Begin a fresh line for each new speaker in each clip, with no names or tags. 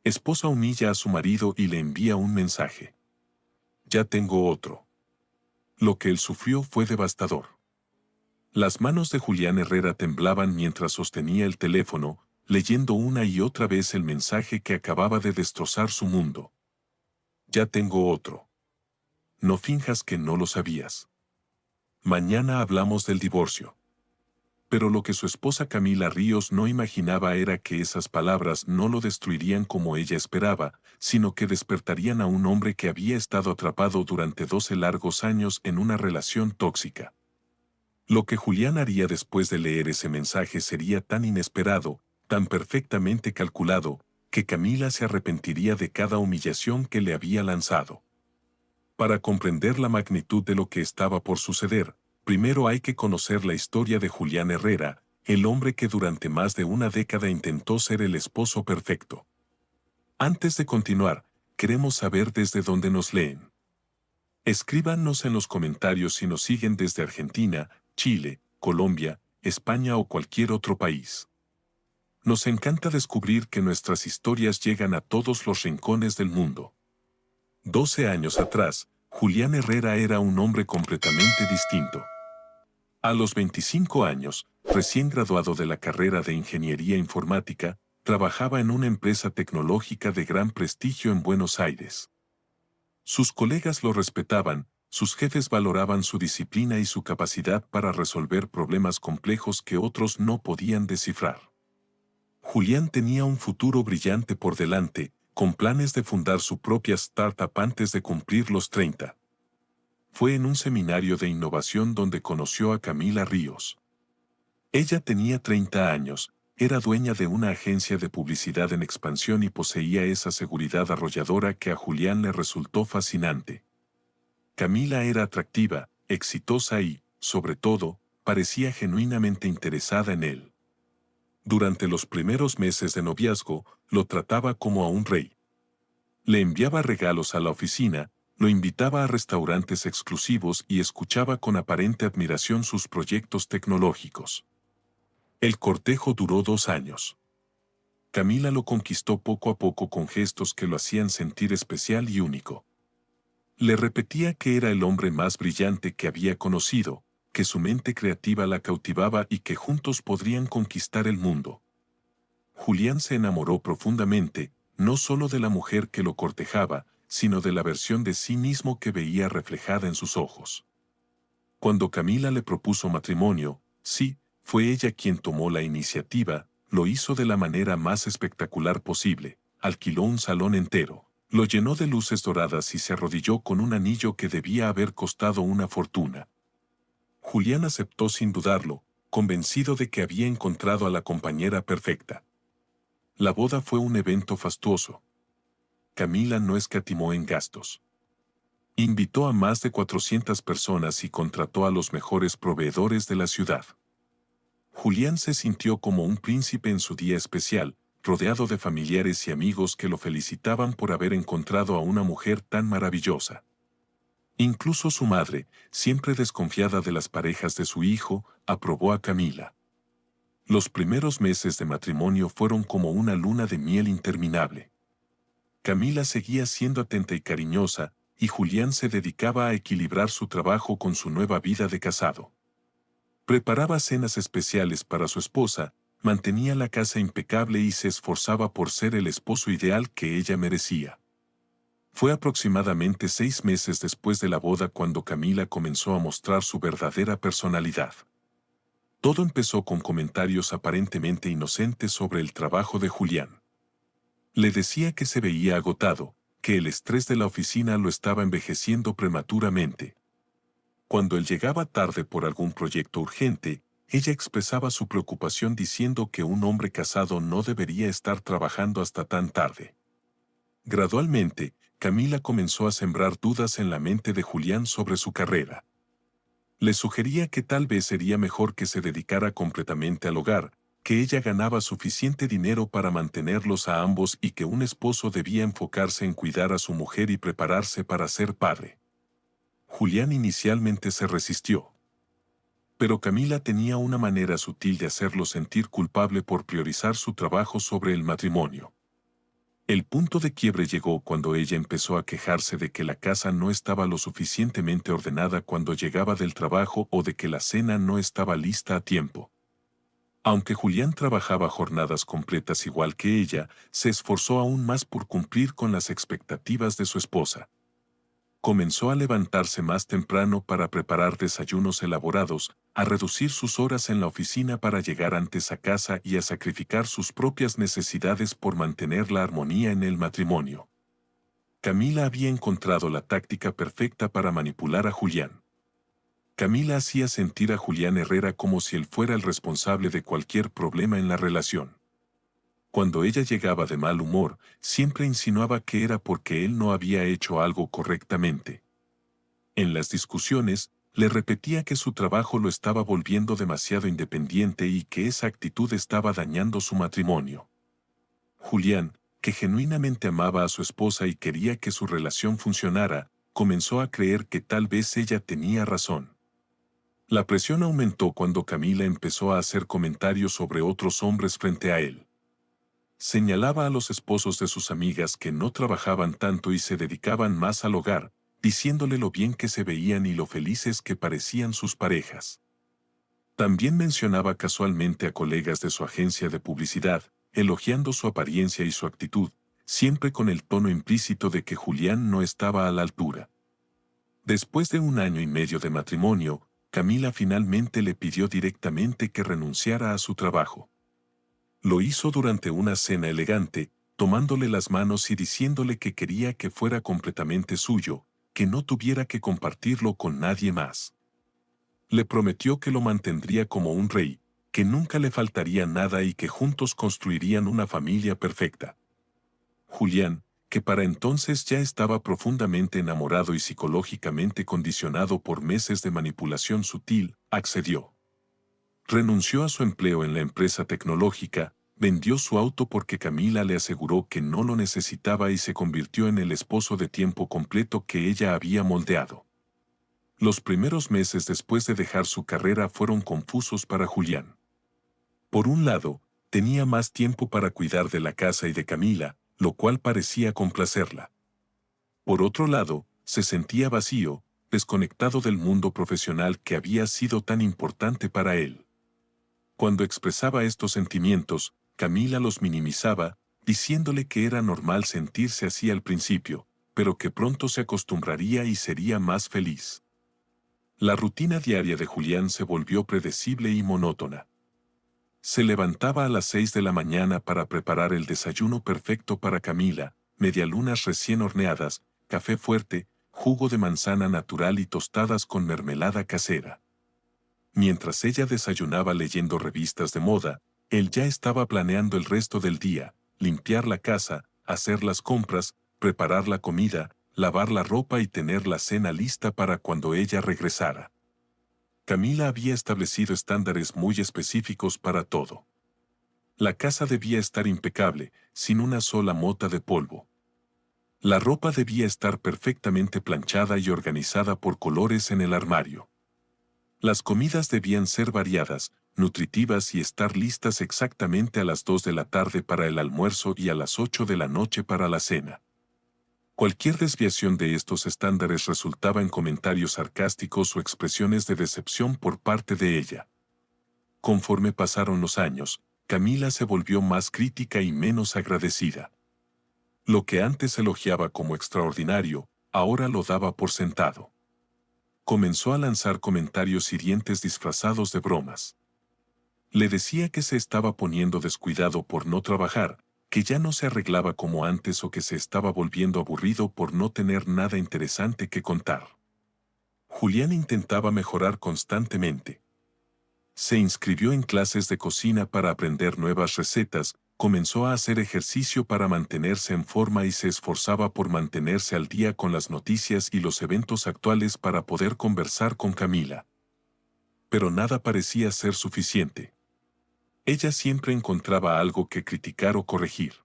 Esposa humilla a su marido y le envía un mensaje. Ya tengo otro. Lo que él sufrió fue devastador. Las manos de Julián Herrera temblaban mientras sostenía el teléfono, leyendo una y otra vez el mensaje que acababa de destrozar su mundo. Ya tengo otro. No finjas que no lo sabías. Mañana hablamos del divorcio. Pero lo que su esposa Camila Ríos no imaginaba era que esas palabras no lo destruirían como ella esperaba, sino que despertarían a un hombre que había estado atrapado durante 12 largos años en una relación tóxica. Lo que Julián haría después de leer ese mensaje sería tan inesperado, tan perfectamente calculado, que Camila se arrepentiría de cada humillación que le había lanzado. Para comprender la magnitud de lo que estaba por suceder, primero hay que conocer la historia de Julián Herrera, el hombre que durante más de una década intentó ser el esposo perfecto. Antes de continuar, queremos saber desde dónde nos leen. Escríbanos en los comentarios si nos siguen desde Argentina, Chile, Colombia, España o cualquier otro país. Nos encanta descubrir que nuestras historias llegan a todos los rincones del mundo. 12 años atrás, Julián Herrera era un hombre completamente distinto. A los 25 años, recién graduado de la carrera de Ingeniería Informática, trabajaba en una empresa tecnológica de gran prestigio en Buenos Aires. Sus colegas lo respetaban, sus jefes valoraban su disciplina y su capacidad para resolver problemas complejos que otros no podían descifrar. Julián tenía un futuro brillante por delante, con planes de fundar su propia startup antes de cumplir los 30. Fue en un seminario de innovación donde conoció a Camila Ríos. Ella tenía 30 años, era dueña de una agencia de publicidad en expansión y poseía esa seguridad arrolladora que a Julián le resultó fascinante. Camila era atractiva, exitosa y, sobre todo, parecía genuinamente interesada en él. Durante los primeros meses de noviazgo, lo trataba como a un rey. Le enviaba regalos a la oficina, lo invitaba a restaurantes exclusivos y escuchaba con aparente admiración sus proyectos tecnológicos. El cortejo duró 2 años. Camila lo conquistó poco a poco con gestos que lo hacían sentir especial y único. Le repetía que era el hombre más brillante que había conocido, que su mente creativa la cautivaba y que juntos podrían conquistar el mundo. Julián se enamoró profundamente, no solo de la mujer que lo cortejaba, sino de la versión de sí mismo que veía reflejada en sus ojos. Cuando Camila le propuso matrimonio, sí, fue ella quien tomó la iniciativa, lo hizo de la manera más espectacular posible, alquiló un salón entero, lo llenó de luces doradas y se arrodilló con un anillo que debía haber costado una fortuna. Julián aceptó sin dudarlo, convencido de que había encontrado a la compañera perfecta. La boda fue un evento fastuoso. Camila no escatimó en gastos. Invitó a más de 400 personas y contrató a los mejores proveedores de la ciudad. Julián se sintió como un príncipe en su día especial, rodeado de familiares y amigos que lo felicitaban por haber encontrado a una mujer tan maravillosa. Incluso su madre, siempre desconfiada de las parejas de su hijo, aprobó a Camila. Los primeros meses de matrimonio fueron como una luna de miel interminable. Camila seguía siendo atenta y cariñosa, y Julián se dedicaba a equilibrar su trabajo con su nueva vida de casado. Preparaba cenas especiales para su esposa, mantenía la casa impecable y se esforzaba por ser el esposo ideal que ella merecía. Fue aproximadamente 6 meses después de la boda cuando Camila comenzó a mostrar su verdadera personalidad. Todo empezó con comentarios aparentemente inocentes sobre el trabajo de Julián. Le decía que se veía agotado, que el estrés de la oficina lo estaba envejeciendo prematuramente. Cuando él llegaba tarde por algún proyecto urgente, ella expresaba su preocupación diciendo que un hombre casado no debería estar trabajando hasta tan tarde. Gradualmente, Camila comenzó a sembrar dudas en la mente de Julián sobre su carrera. Le sugería que tal vez sería mejor que se dedicara completamente al hogar, que ella ganaba suficiente dinero para mantenerlos a ambos y que un esposo debía enfocarse en cuidar a su mujer y prepararse para ser padre. Julián inicialmente se resistió. Pero Camila tenía una manera sutil de hacerlo sentir culpable por priorizar su trabajo sobre el matrimonio. El punto de quiebre llegó cuando ella empezó a quejarse de que la casa no estaba lo suficientemente ordenada cuando llegaba del trabajo o de que la cena no estaba lista a tiempo. Aunque Julián trabajaba jornadas completas igual que ella, se esforzó aún más por cumplir con las expectativas de su esposa. Comenzó a levantarse más temprano para preparar desayunos elaborados, a reducir sus horas en la oficina para llegar antes a casa y a sacrificar sus propias necesidades por mantener la armonía en el matrimonio. Camila había encontrado la táctica perfecta para manipular a Julián. Camila hacía sentir a Julián Herrera como si él fuera el responsable de cualquier problema en la relación. Cuando ella llegaba de mal humor, siempre insinuaba que era porque él no había hecho algo correctamente. En las discusiones, le repetía que su trabajo lo estaba volviendo demasiado independiente y que esa actitud estaba dañando su matrimonio. Julián, que genuinamente amaba a su esposa y quería que su relación funcionara, comenzó a creer que tal vez ella tenía razón. La presión aumentó cuando Camila empezó a hacer comentarios sobre otros hombres frente a él. Señalaba a los esposos de sus amigas que no trabajaban tanto y se dedicaban más al hogar, diciéndole lo bien que se veían y lo felices que parecían sus parejas. También mencionaba casualmente a colegas de su agencia de publicidad, elogiando su apariencia y su actitud, siempre con el tono implícito de que Julián no estaba a la altura. Después de 1 año y medio de matrimonio, Camila finalmente le pidió directamente que renunciara a su trabajo. Lo hizo durante una cena elegante, tomándole las manos y diciéndole que quería que fuera completamente suyo, que no tuviera que compartirlo con nadie más. Le prometió que lo mantendría como un rey, que nunca le faltaría nada y que juntos construirían una familia perfecta. Julián, que para entonces ya estaba profundamente enamorado y psicológicamente condicionado por meses de manipulación sutil, accedió. Renunció a su empleo en la empresa tecnológica, vendió su auto porque Camila le aseguró que no lo necesitaba y se convirtió en el esposo de tiempo completo que ella había moldeado. Los primeros meses después de dejar su carrera fueron confusos para Julián. Por un lado, tenía más tiempo para cuidar de la casa y de Camila, lo cual parecía complacerla. Por otro lado, se sentía vacío, desconectado del mundo profesional que había sido tan importante para él. Cuando expresaba estos sentimientos, Camila los minimizaba, diciéndole que era normal sentirse así al principio, pero que pronto se acostumbraría y sería más feliz. La rutina diaria de Julián se volvió predecible y monótona. Se levantaba a las 6 de la mañana para preparar el desayuno perfecto para Camila, medialunas recién horneadas, café fuerte, jugo de manzana natural y tostadas con mermelada casera. Mientras ella desayunaba leyendo revistas de moda, él ya estaba planeando el resto del día, limpiar la casa, hacer las compras, preparar la comida, lavar la ropa y tener la cena lista para cuando ella regresara. Camila había establecido estándares muy específicos para todo. La casa debía estar impecable, sin una sola mota de polvo. La ropa debía estar perfectamente planchada y organizada por colores en el armario. Las comidas debían ser variadas, nutritivas y estar listas exactamente a las 2 de la tarde para el almuerzo y a las 8 de la noche para la cena. Cualquier desviación de estos estándares resultaba en comentarios sarcásticos o expresiones de decepción por parte de ella. Conforme pasaron los años, Camila se volvió más crítica y menos agradecida. Lo que antes elogiaba como extraordinario, ahora lo daba por sentado. Comenzó a lanzar comentarios hirientes disfrazados de bromas. Le decía que se estaba poniendo descuidado por no trabajar, que ya no se arreglaba como antes o que se estaba volviendo aburrido por no tener nada interesante que contar. Julián intentaba mejorar constantemente. Se inscribió en clases de cocina para aprender nuevas recetas, comenzó a hacer ejercicio para mantenerse en forma y se esforzaba por mantenerse al día con las noticias y los eventos actuales para poder conversar con Camila. Pero nada parecía ser suficiente. Ella siempre encontraba algo que criticar o corregir.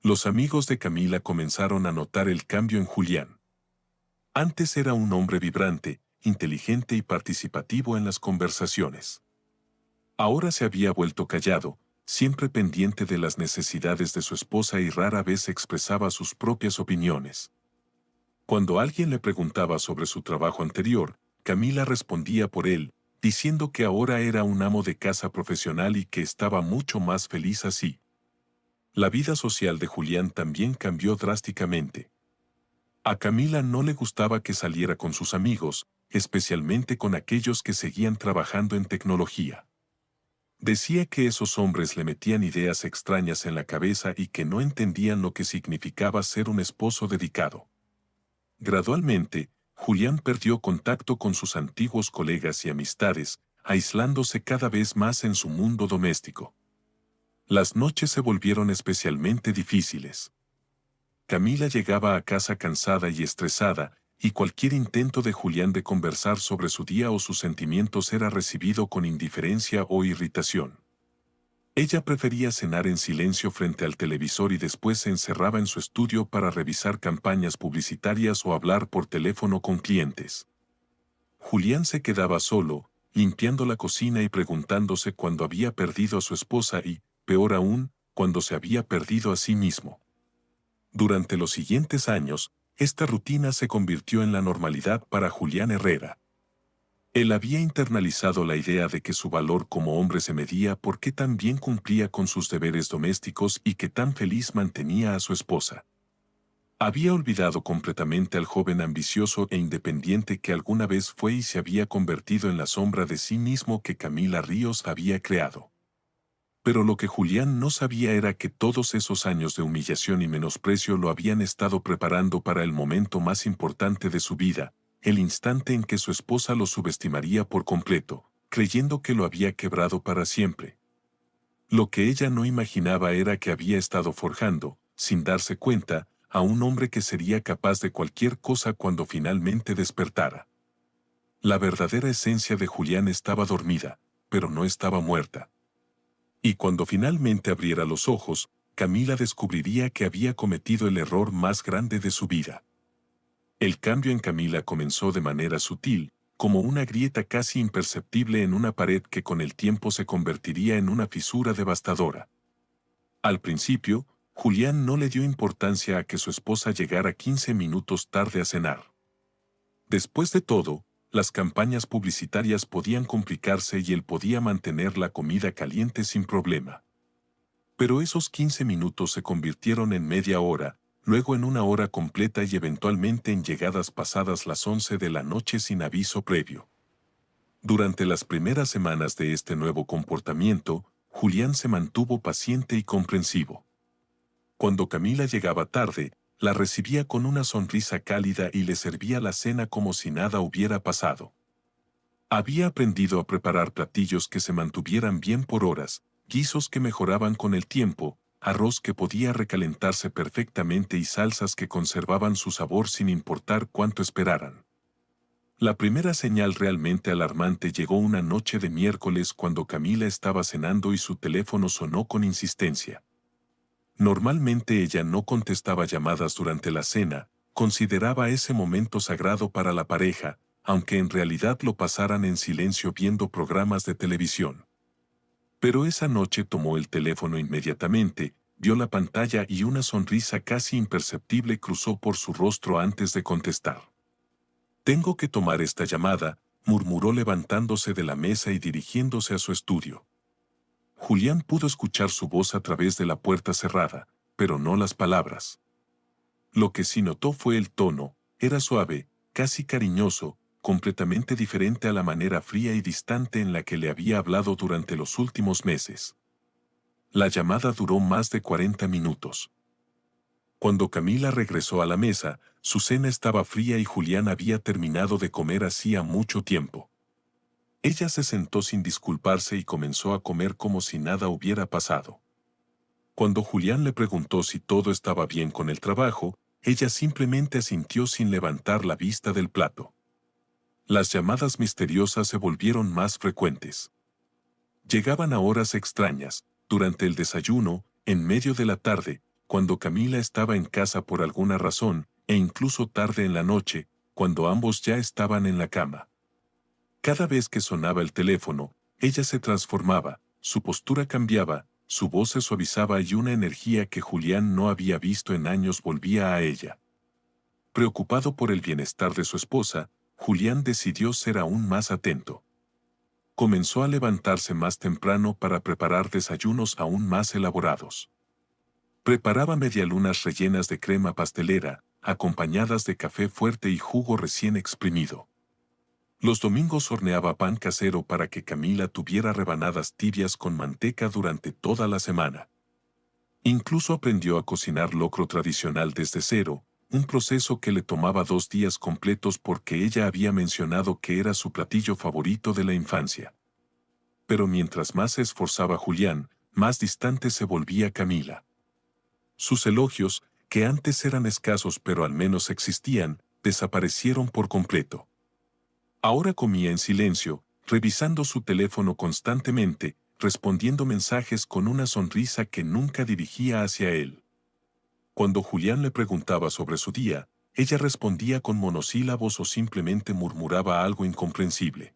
Los amigos de Camila comenzaron a notar el cambio en Julián. Antes era un hombre vibrante, inteligente y participativo en las conversaciones. Ahora se había vuelto callado, siempre pendiente de las necesidades de su esposa y rara vez expresaba sus propias opiniones. Cuando alguien le preguntaba sobre su trabajo anterior, Camila respondía por él, diciendo que ahora era un amo de casa profesional y que estaba mucho más feliz así. La vida social de Julián también cambió drásticamente. A Camila no le gustaba que saliera con sus amigos, especialmente con aquellos que seguían trabajando en tecnología. Decía que esos hombres le metían ideas extrañas en la cabeza y que no entendían lo que significaba ser un esposo dedicado. Gradualmente, Julián perdió contacto con sus antiguos colegas y amistades, aislándose cada vez más en su mundo doméstico. Las noches se volvieron especialmente difíciles. Camila llegaba a casa cansada y estresada, y cualquier intento de Julián de conversar sobre su día o sus sentimientos era recibido con indiferencia o irritación. Ella prefería cenar en silencio frente al televisor y después se encerraba en su estudio para revisar campañas publicitarias o hablar por teléfono con clientes. Julián se quedaba solo, limpiando la cocina y preguntándose cuándo había perdido a su esposa y, peor aún, cuándo se había perdido a sí mismo. Durante los siguientes años, esta rutina se convirtió en la normalidad para Julián Herrera. Él había internalizado la idea de que su valor como hombre se medía por qué tan bien cumplía con sus deberes domésticos y que tan feliz mantenía a su esposa. Había olvidado completamente al joven ambicioso e independiente que alguna vez fue y se había convertido en la sombra de sí mismo que Camila Ríos había creado. Pero lo que Julián no sabía era que todos esos años de humillación y menosprecio lo habían estado preparando para el momento más importante de su vida, el instante en que su esposa lo subestimaría por completo, creyendo que lo había quebrado para siempre. Lo que ella no imaginaba era que había estado forjando, sin darse cuenta, a un hombre que sería capaz de cualquier cosa cuando finalmente despertara. La verdadera esencia de Julián estaba dormida, pero no estaba muerta. Y cuando finalmente abriera los ojos, Camila descubriría que había cometido el error más grande de su vida. El cambio en Camila comenzó de manera sutil, como una grieta casi imperceptible en una pared que con el tiempo se convertiría en una fisura devastadora. Al principio, Julián no le dio importancia a que su esposa llegara 15 minutos tarde a cenar. Después de todo, las campañas publicitarias podían complicarse y él podía mantener la comida caliente sin problema. Pero esos 15 minutos se convirtieron en media hora, luego en una hora completa y eventualmente en llegadas pasadas las 11 de la noche sin aviso previo. Durante las primeras semanas de este nuevo comportamiento, Julián se mantuvo paciente y comprensivo. Cuando Camila llegaba tarde, la recibía con una sonrisa cálida y le servía la cena como si nada hubiera pasado. Había aprendido a preparar platillos que se mantuvieran bien por horas, guisos que mejoraban con el tiempo, arroz que podía recalentarse perfectamente y salsas que conservaban su sabor sin importar cuánto esperaran. La primera señal realmente alarmante llegó una noche de miércoles cuando Camila estaba cenando y su teléfono sonó con insistencia. Normalmente ella no contestaba llamadas durante la cena, consideraba ese momento sagrado para la pareja, aunque en realidad lo pasaran en silencio viendo programas de televisión. Pero esa noche tomó el teléfono inmediatamente, vio la pantalla y una sonrisa casi imperceptible cruzó por su rostro antes de contestar. «Tengo que tomar esta llamada», murmuró levantándose de la mesa y dirigiéndose a su estudio. Julián pudo escuchar su voz a través de la puerta cerrada, pero no las palabras. Lo que sí notó fue el tono, era suave, casi cariñoso, completamente diferente a la manera fría y distante en la que le había hablado durante los últimos meses. La llamada duró más de 40 minutos. Cuando Camila regresó a la mesa, su cena estaba fría y Julián había terminado de comer hacía mucho tiempo. Ella se sentó sin disculparse y comenzó a comer como si nada hubiera pasado. Cuando Julián le preguntó si todo estaba bien con el trabajo, ella simplemente asintió sin levantar la vista del plato. Las llamadas misteriosas se volvieron más frecuentes. Llegaban a horas extrañas, durante el desayuno, en medio de la tarde, cuando Camila estaba en casa por alguna razón, e incluso tarde en la noche, cuando ambos ya estaban en la cama. Cada vez que sonaba el teléfono, ella se transformaba, su postura cambiaba, Su voz se suavizaba y una energía que Julián no había visto en años volvía a ella. Preocupado por el bienestar de su esposa, Julián decidió ser aún más atento. Comenzó a levantarse más temprano para preparar desayunos aún más elaborados. Preparaba medialunas rellenas de crema pastelera, acompañadas de café fuerte y jugo recién exprimido. Los domingos horneaba pan casero para que Camila tuviera rebanadas tibias con manteca durante toda la semana. Incluso aprendió a cocinar locro tradicional desde cero, un proceso que le tomaba 2 días completos porque ella había mencionado que era su platillo favorito de la infancia. Pero mientras más se esforzaba Julián, más distante se volvía Camila. Sus elogios, que antes eran escasos pero al menos existían, desaparecieron por completo. Ahora comía en silencio, revisando su teléfono constantemente, respondiendo mensajes con una sonrisa que nunca dirigía hacia él. Cuando Julián le preguntaba sobre su día, ella respondía con monosílabos o simplemente murmuraba algo incomprensible.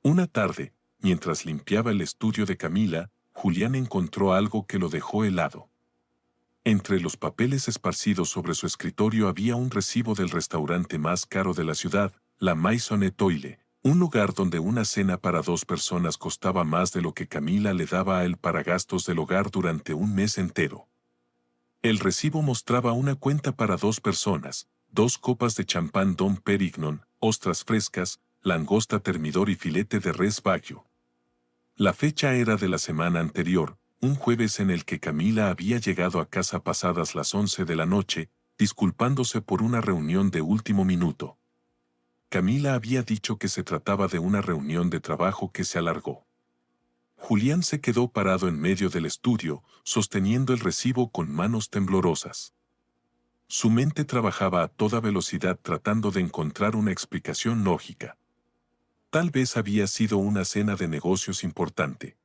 Una tarde, mientras limpiaba el estudio de Camila, Julián encontró algo que lo dejó helado. Entre los papeles esparcidos sobre su escritorio había un recibo del restaurante más caro de la ciudad, la Maison Étoile, un lugar donde una cena para 2 personas costaba más de lo que Camila le daba a él para gastos del hogar durante un mes entero. El recibo mostraba una cuenta para 2 personas, 2 copas de champán Dom Pérignon, ostras frescas, langosta termidor y filete de res Baggio. La fecha era de la semana anterior, un jueves en el que Camila había llegado a casa pasadas las 11 de la noche, disculpándose por una reunión de último minuto. Camila había dicho que se trataba de una reunión de trabajo que se alargó. Julián se quedó parado en medio del estudio, sosteniendo el recibo con manos temblorosas. Su mente trabajaba a toda velocidad tratando de encontrar una explicación lógica. Tal vez había sido una cena de negocios importante.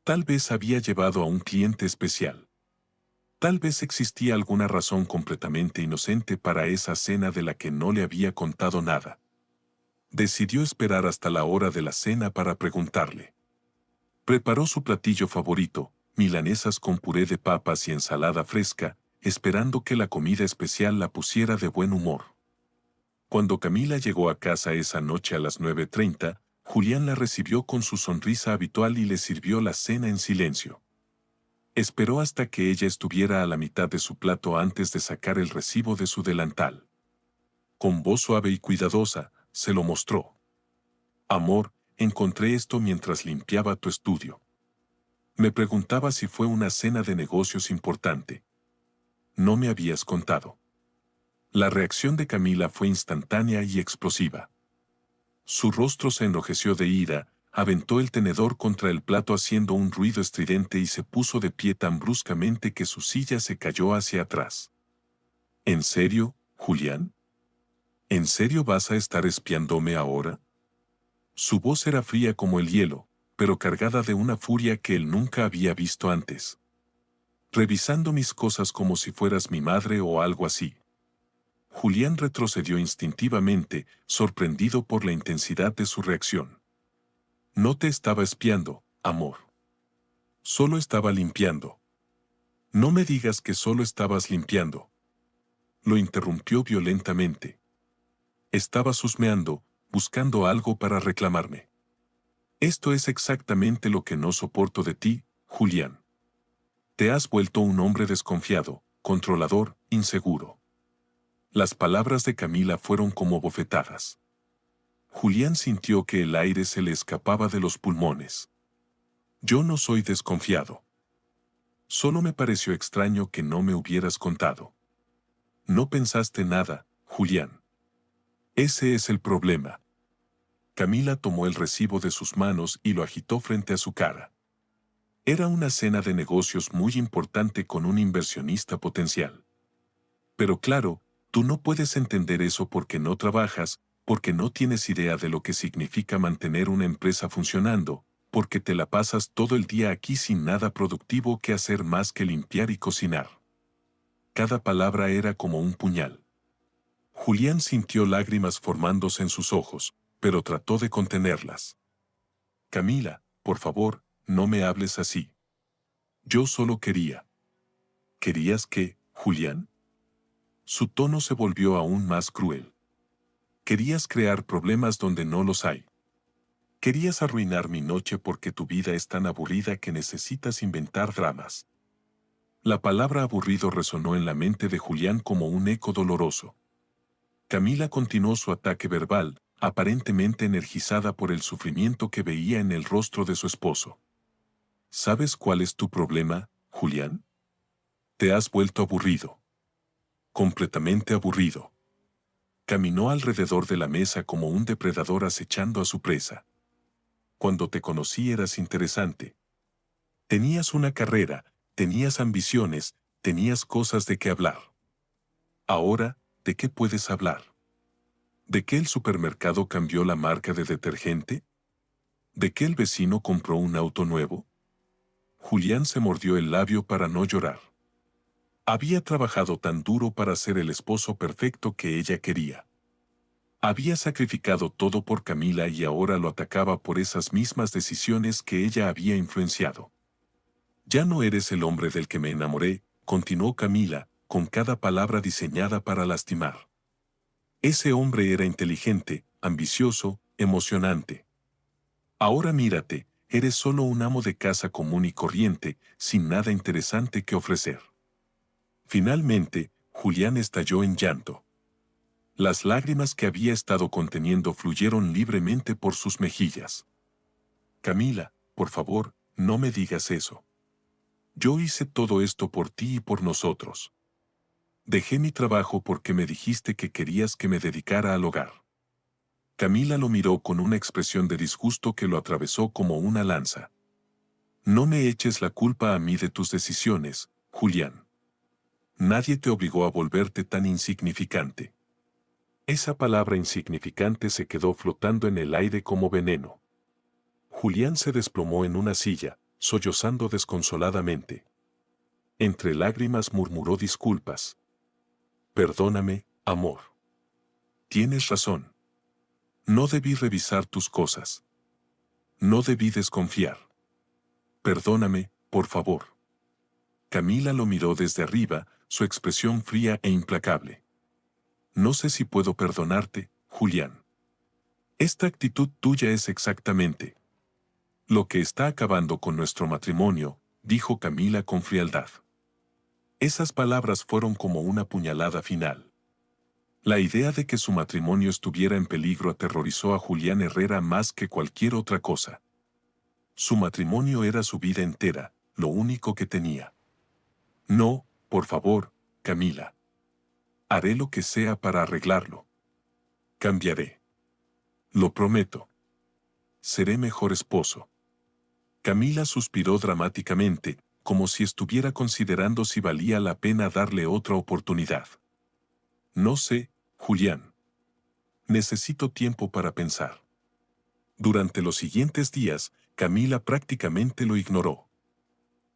Tal vez había llevado a un cliente especial. Tal vez existía alguna razón completamente inocente para esa cena de la que no le había contado nada. Decidió esperar hasta la hora de la cena para preguntarle. Preparó su platillo favorito, milanesas con puré de papas y ensalada fresca, esperando que la comida especial la pusiera de buen humor. Cuando Camila llegó a casa esa noche a las 9:30, Julián la recibió con su sonrisa habitual y le sirvió la cena en silencio. Esperó hasta que ella estuviera a la mitad de su plato antes de sacar el recibo de su delantal. Con voz suave y cuidadosa, se lo mostró. Amor, encontré esto mientras limpiaba tu estudio. Me preguntaba si fue una cena de negocios importante. No me habías contado. La reacción de Camila fue instantánea y explosiva. Su rostro se enrojeció de ira, aventó el tenedor contra el plato haciendo un ruido estridente y se puso de pie tan bruscamente que su silla se cayó hacia atrás. ¿En serio, Julián? ¿En serio vas a estar espiándome ahora? Su voz era fría como el hielo, pero cargada de una furia que él nunca había visto antes. Revisando mis cosas como si fueras mi madre o algo así. Julián retrocedió instintivamente, sorprendido por la intensidad de su reacción. No te estaba espiando, amor. Solo estaba limpiando. No me digas que solo estabas limpiando. Lo interrumpió violentamente. Estabas husmeando, buscando algo para reclamarme. Esto es exactamente lo que no soporto de ti, Julián. Te has vuelto un hombre desconfiado, controlador, inseguro. Las palabras de Camila fueron como bofetadas. Julián sintió que el aire se le escapaba de los pulmones. Yo no soy desconfiado. Solo me pareció extraño que no me hubieras contado. No pensaste nada, Julián. Ese es el problema. Camila tomó el recibo de sus manos y lo agitó frente a su cara. Era una cena de negocios muy importante con un inversionista potencial. Pero claro, tú no puedes entender eso porque no trabajas, porque no tienes idea de lo que significa mantener una empresa funcionando, porque te la pasas todo el día aquí sin nada productivo que hacer más que limpiar y cocinar. Cada palabra era como un puñal. Julián sintió lágrimas formándose en sus ojos, pero trató de contenerlas. Camila, por favor, no me hables así. Yo solo quería. ¿Querías qué, Julián? Su tono se volvió aún más cruel. Querías crear problemas donde no los hay. Querías arruinar mi noche porque tu vida es tan aburrida que necesitas inventar dramas. La palabra aburrido resonó en la mente de Julián como un eco doloroso. Camila continuó su ataque verbal, aparentemente energizada por el sufrimiento que veía en el rostro de su esposo. ¿Sabes cuál es tu problema, Julián? Te has vuelto aburrido. Completamente aburrido. Caminó alrededor de la mesa como un depredador acechando a su presa. Cuando te conocí eras interesante. Tenías una carrera, tenías ambiciones, tenías cosas de qué hablar. Ahora, ¿de qué puedes hablar? ¿De qué el supermercado cambió la marca de detergente? ¿De qué el vecino compró un auto nuevo? Julián se mordió el labio para no llorar. Había trabajado tan duro para ser el esposo perfecto que ella quería. Había sacrificado todo por Camila y ahora lo atacaba por esas mismas decisiones que ella había influenciado. Ya no eres el hombre del que me enamoré, continuó Camila, con cada palabra diseñada para lastimar. Ese hombre era inteligente, ambicioso, emocionante. Ahora mírate, eres solo un amo de casa común y corriente, sin nada interesante que ofrecer. Finalmente, Julián estalló en llanto. Las lágrimas que había estado conteniendo fluyeron libremente por sus mejillas. Camila, por favor, no me digas eso. Yo hice todo esto por ti y por nosotros. Dejé mi trabajo porque me dijiste que querías que me dedicara al hogar. Camila lo miró con una expresión de disgusto que lo atravesó como una lanza. No me eches la culpa a mí de tus decisiones, Julián. Nadie te obligó a volverte tan insignificante. Esa palabra insignificante se quedó flotando en el aire como veneno. Julián se desplomó en una silla, sollozando desconsoladamente. Entre lágrimas murmuró disculpas. Perdóname, amor. Tienes razón. No debí revisar tus cosas. No debí desconfiar. Perdóname, por favor. Camila lo miró desde arriba, su expresión fría e implacable. No sé si puedo perdonarte, Julián. Esta actitud tuya es exactamente lo que está acabando con nuestro matrimonio, dijo Camila con frialdad. Esas palabras fueron como una puñalada final. La idea de que su matrimonio estuviera en peligro aterrorizó a Julián Herrera más que cualquier otra cosa. Su matrimonio era su vida entera, lo único que tenía. No, por favor, Camila. Haré lo que sea para arreglarlo. Cambiaré. Lo prometo. Seré mejor esposo. Camila suspiró dramáticamente, como si estuviera considerando si valía la pena darle otra oportunidad. No sé, Julián. Necesito tiempo para pensar. Durante los siguientes días, Camila prácticamente lo ignoró.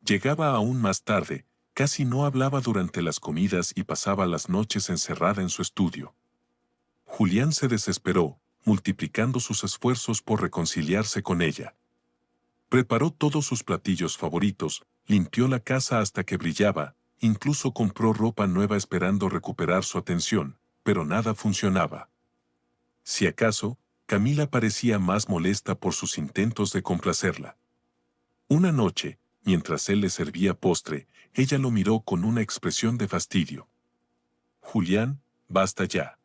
Llegaba aún más tarde, casi no hablaba durante las comidas y pasaba las noches encerrada en su estudio. Julián se desesperó, multiplicando sus esfuerzos por reconciliarse con ella. Preparó todos sus platillos favoritos, limpió la casa hasta que brillaba, incluso compró ropa nueva esperando recuperar su atención, pero nada funcionaba. Si acaso, Camila parecía más molesta por sus intentos de complacerla. Una noche, mientras él le servía postre, ella lo miró con una expresión de fastidio. Julián, basta ya.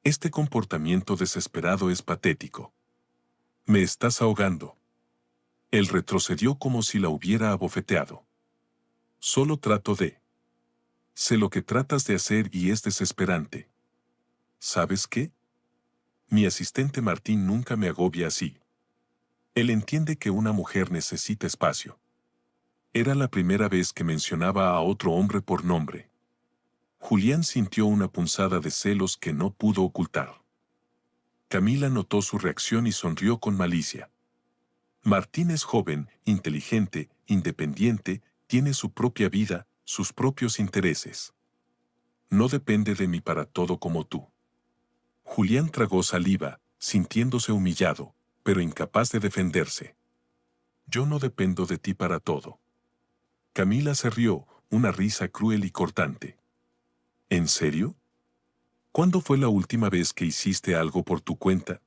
Este comportamiento desesperado es patético. Me estás ahogando. Él retrocedió como si la hubiera abofeteado. Solo trato de. Sé lo que tratas de hacer y es desesperante. ¿Sabes qué? Mi asistente Martín nunca me agobia así. Él entiende que una mujer necesita espacio. Era la primera vez que mencionaba a otro hombre por nombre. Julián sintió una punzada de celos que no pudo ocultar. Camila notó su reacción y sonrió con malicia. Martín es joven, inteligente, independiente, tiene su propia vida, sus propios intereses. No depende de mí para todo como tú. Julián tragó saliva, sintiéndose humillado, pero incapaz de defenderse. Yo no dependo de ti para todo. Camila se rió, una risa cruel y cortante. ¿En serio? ¿Cuándo fue la última vez que hiciste algo por tu cuenta?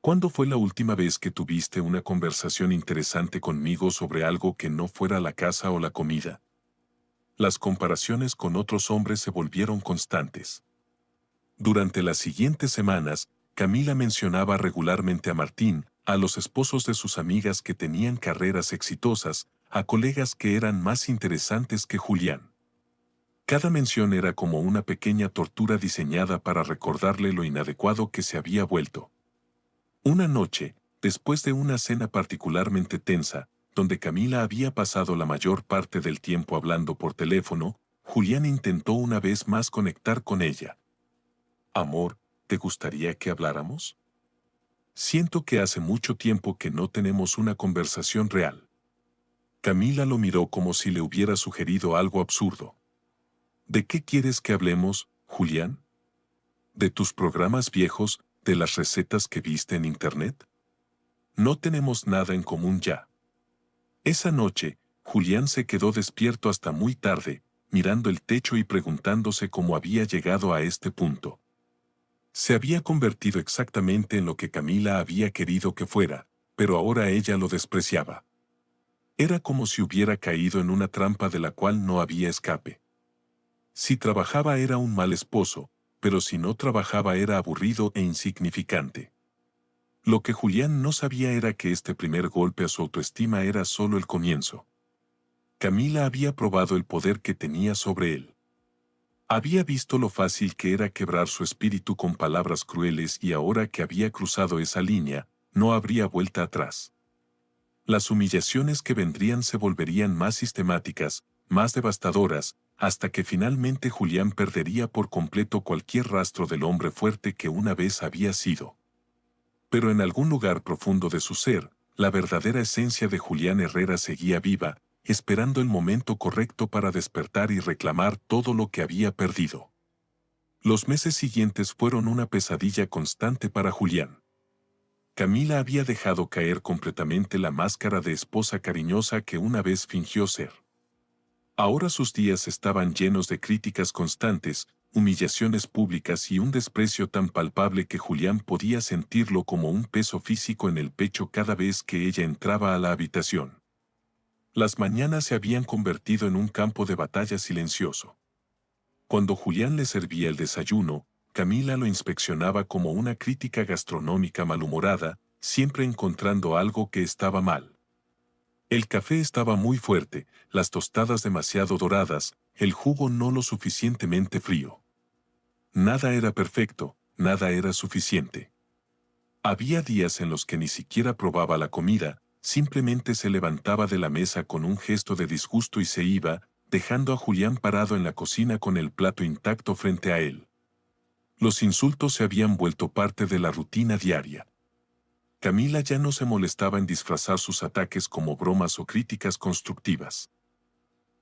¿Cuándo fue la última vez que tuviste una conversación interesante conmigo sobre algo que no fuera la casa o la comida? Las comparaciones con otros hombres se volvieron constantes. Durante las siguientes semanas, Camila mencionaba regularmente a Martín, a los esposos de sus amigas que tenían carreras exitosas, a colegas que eran más interesantes que Julián. Cada mención era como una pequeña tortura diseñada para recordarle lo inadecuado que se había vuelto. Una noche, después de una cena particularmente tensa, donde Camila había pasado la mayor parte del tiempo hablando por teléfono, Julián intentó una vez más conectar con ella. Amor, ¿te gustaría que habláramos? Siento que hace mucho tiempo que no tenemos una conversación real. Camila lo miró como si le hubiera sugerido algo absurdo. ¿De qué quieres que hablemos, Julián? ¿De tus programas viejos, de las recetas que viste en internet? No tenemos nada en común ya. Esa noche, Julián se quedó despierto hasta muy tarde, mirando el techo y preguntándose cómo había llegado a este punto. Se había convertido exactamente en lo que Camila había querido que fuera, pero ahora ella lo despreciaba. Era como si hubiera caído en una trampa de la cual no había escape. Si trabajaba era un mal esposo, pero si no trabajaba era aburrido e insignificante. Lo que Julián no sabía era que este primer golpe a su autoestima era solo el comienzo. Camila había probado el poder que tenía sobre él. Había visto lo fácil que era quebrar su espíritu con palabras crueles y ahora que había cruzado esa línea, no habría vuelta atrás. Las humillaciones que vendrían se volverían más sistemáticas, más devastadoras, hasta que finalmente Julián perdería por completo cualquier rastro del hombre fuerte que una vez había sido. Pero en algún lugar profundo de su ser, la verdadera esencia de Julián Herrera seguía viva, esperando el momento correcto para despertar y reclamar todo lo que había perdido. Los meses siguientes fueron una pesadilla constante para Julián. Camila había dejado caer completamente la máscara de esposa cariñosa que una vez fingió ser. Ahora sus días estaban llenos de críticas constantes, humillaciones públicas y un desprecio tan palpable que Julián podía sentirlo como un peso físico en el pecho cada vez que ella entraba a la habitación. Las mañanas se habían convertido en un campo de batalla silencioso. Cuando Julián le servía el desayuno, Camila lo inspeccionaba como una crítica gastronómica malhumorada, siempre encontrando algo que estaba mal. El café estaba muy fuerte, las tostadas demasiado doradas, el jugo no lo suficientemente frío. Nada era perfecto, nada era suficiente. Había días en los que ni siquiera probaba la comida, simplemente se levantaba de la mesa con un gesto de disgusto y se iba, dejando a Julián parado en la cocina con el plato intacto frente a él. Los insultos se habían vuelto parte de la rutina diaria. Camila ya no se molestaba en disfrazar sus ataques como bromas o críticas constructivas.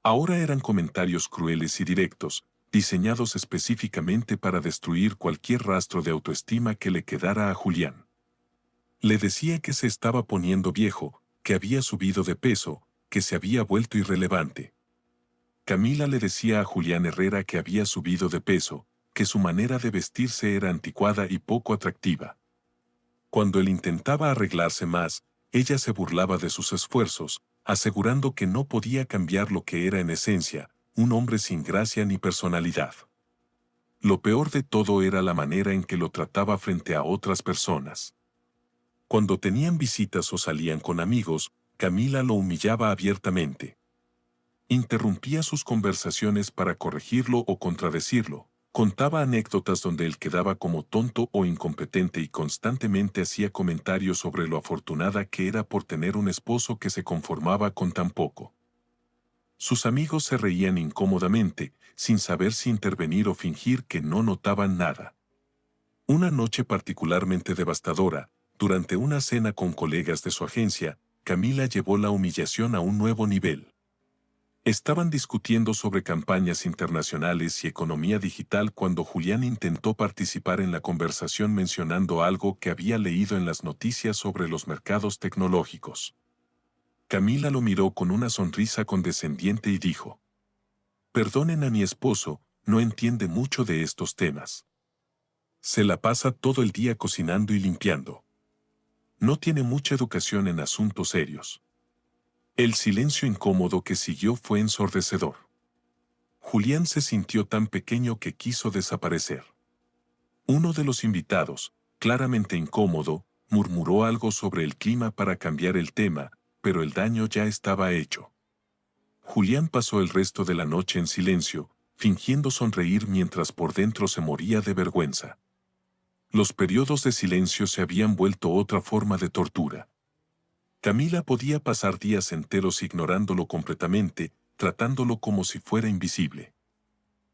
Ahora eran comentarios crueles y directos, diseñados específicamente para destruir cualquier rastro de autoestima que le quedara a Julián. Le decía que se estaba poniendo viejo, que había subido de peso, que se había vuelto irrelevante. Camila le decía a Julián Herrera que había subido de peso, que su manera de vestirse era anticuada y poco atractiva. Cuando él intentaba arreglarse más, ella se burlaba de sus esfuerzos, asegurando que no podía cambiar lo que era en esencia, un hombre sin gracia ni personalidad. Lo peor de todo era la manera en que lo trataba frente a otras personas. Cuando tenían visitas o salían con amigos, Camila lo humillaba abiertamente. Interrumpía sus conversaciones para corregirlo o contradecirlo. Contaba anécdotas donde él quedaba como tonto o incompetente y constantemente hacía comentarios sobre lo afortunada que era por tener un esposo que se conformaba con tan poco. Sus amigos se reían incómodamente, sin saber si intervenir o fingir que no notaban nada. Una noche particularmente devastadora, durante una cena con colegas de su agencia, Camila llevó la humillación a un nuevo nivel. Estaban discutiendo sobre campañas internacionales y economía digital cuando Julián intentó participar en la conversación mencionando algo que había leído en las noticias sobre los mercados tecnológicos. Camila lo miró con una sonrisa condescendiente y dijo: «Perdonen a mi esposo, no entiende mucho de estos temas. Se la pasa todo el día cocinando y limpiando. No tiene mucha educación en asuntos serios». El silencio incómodo que siguió fue ensordecedor. Julián se sintió tan pequeño que quiso desaparecer. Uno de los invitados, claramente incómodo, murmuró algo sobre el clima para cambiar el tema, pero el daño ya estaba hecho. Julián pasó el resto de la noche en silencio, fingiendo sonreír mientras por dentro se moría de vergüenza. Los periodos de silencio se habían vuelto otra forma de tortura. Camila podía pasar días enteros ignorándolo completamente, tratándolo como si fuera invisible.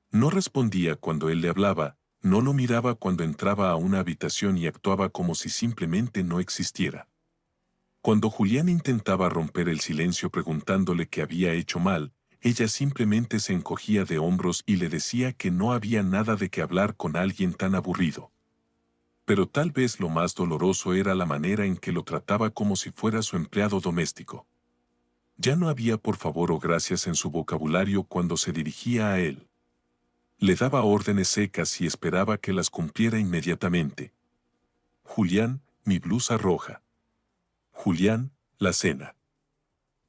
No respondía cuando él le hablaba, no lo miraba cuando entraba a una habitación y actuaba como si simplemente no existiera. Cuando Julián intentaba romper el silencio preguntándole qué había hecho mal, ella simplemente se encogía de hombros y le decía que no había nada de qué hablar con alguien tan aburrido. Pero tal vez lo más doloroso era la manera en que lo trataba como si fuera su empleado doméstico. Ya no había por favor o gracias en su vocabulario cuando se dirigía a él. Le daba órdenes secas y esperaba que las cumpliera inmediatamente. Julián, mi blusa roja. Julián, la cena.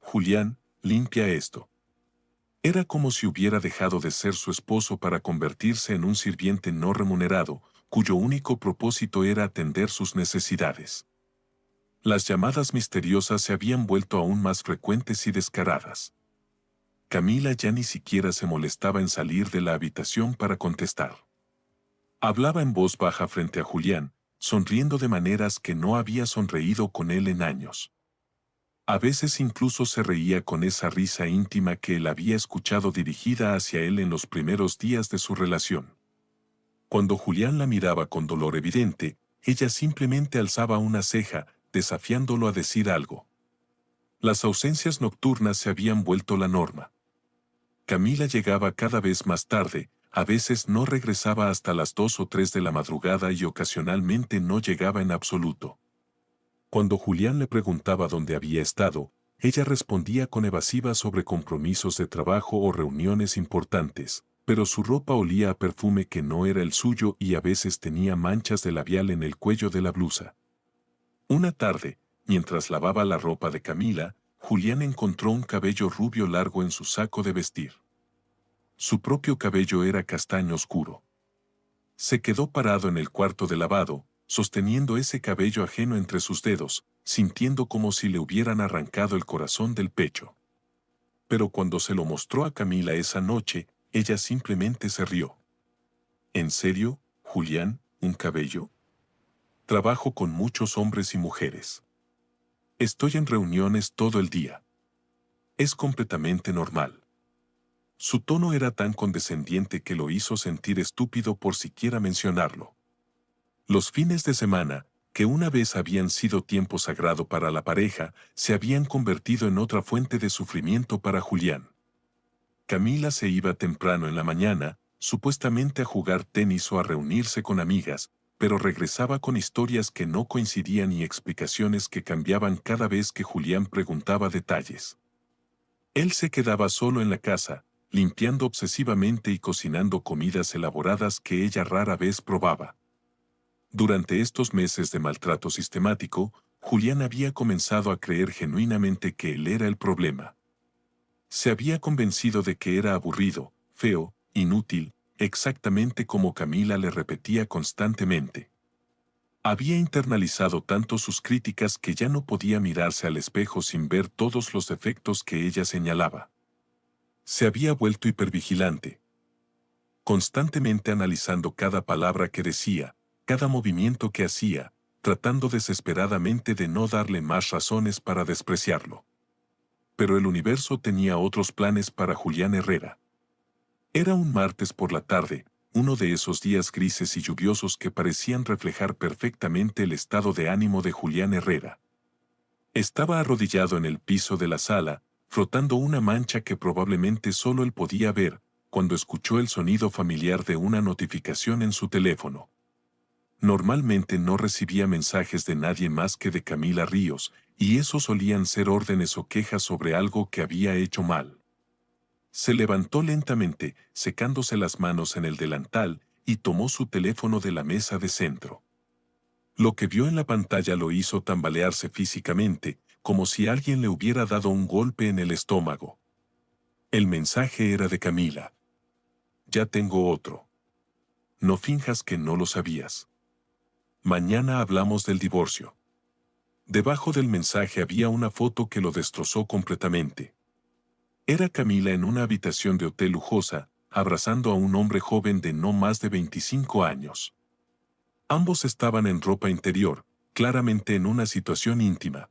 Julián, limpia esto. Era como si hubiera dejado de ser su esposo para convertirse en un sirviente no remunerado, cuyo único propósito era atender sus necesidades. Las llamadas misteriosas se habían vuelto aún más frecuentes y descaradas. Camila ya ni siquiera se molestaba en salir de la habitación para contestar. Hablaba en voz baja frente a Julián, sonriendo de maneras que no había sonreído con él en años. A veces incluso se reía con esa risa íntima que él había escuchado dirigida hacia él en los primeros días de su relación. Cuando Julián la miraba con dolor evidente, ella simplemente alzaba una ceja, desafiándolo a decir algo. Las ausencias nocturnas se habían vuelto la norma. Camila llegaba cada vez más tarde, a veces no regresaba hasta las 2 o 3 de la madrugada y ocasionalmente no llegaba en absoluto. Cuando Julián le preguntaba dónde había estado, ella respondía con evasivas sobre compromisos de trabajo o reuniones importantes, pero su ropa olía a perfume que no era el suyo y a veces tenía manchas de labial en el cuello de la blusa. Una tarde, mientras lavaba la ropa de Camila, Julián encontró un cabello rubio largo en su saco de vestir. Su propio cabello era castaño oscuro. Se quedó parado en el cuarto de lavado, sosteniendo ese cabello ajeno entre sus dedos, sintiendo como si le hubieran arrancado el corazón del pecho. Pero cuando se lo mostró a Camila esa noche, ella simplemente se rió. ¿En serio, Julián, un cabello? Trabajo con muchos hombres y mujeres. Estoy en reuniones todo el día. Es completamente normal. Su tono era tan condescendiente que lo hizo sentir estúpido por siquiera mencionarlo. Los fines de semana, que una vez habían sido tiempo sagrado para la pareja, se habían convertido en otra fuente de sufrimiento para Julián. Camila se iba temprano en la mañana, supuestamente a jugar tenis o a reunirse con amigas, pero regresaba con historias que no coincidían y explicaciones que cambiaban cada vez que Julián preguntaba detalles. Él se quedaba solo en la casa, limpiando obsesivamente y cocinando comidas elaboradas que ella rara vez probaba. Durante estos meses de maltrato sistemático, Julián había comenzado a creer genuinamente que él era el problema. Se había convencido de que era aburrido, feo, inútil, exactamente como Camila le repetía constantemente. Había internalizado tanto sus críticas que ya no podía mirarse al espejo sin ver todos los defectos que ella señalaba. Se había vuelto hipervigilante, constantemente analizando cada palabra que decía, cada movimiento que hacía, tratando desesperadamente de no darle más razones para despreciarlo. Pero el universo tenía otros planes para Julián Herrera. Era un martes por la tarde, uno de esos días grises y lluviosos que parecían reflejar perfectamente el estado de ánimo de Julián Herrera. Estaba arrodillado en el piso de la sala, frotando una mancha que probablemente solo él podía ver, cuando escuchó el sonido familiar de una notificación en su teléfono. Normalmente no recibía mensajes de nadie más que de Camila Ríos, y esos solían ser órdenes o quejas sobre algo que había hecho mal. Se levantó lentamente, secándose las manos en el delantal, y tomó su teléfono de la mesa de centro. Lo que vio en la pantalla lo hizo tambalearse físicamente, como si alguien le hubiera dado un golpe en el estómago. El mensaje era de Camila. Ya tengo otro. No finjas que no lo sabías. Mañana hablamos del divorcio. Debajo del mensaje había una foto que lo destrozó completamente. Era Camila en una habitación de hotel lujosa, abrazando a un hombre joven de no más de 25 años. Ambos estaban en ropa interior, claramente en una situación íntima.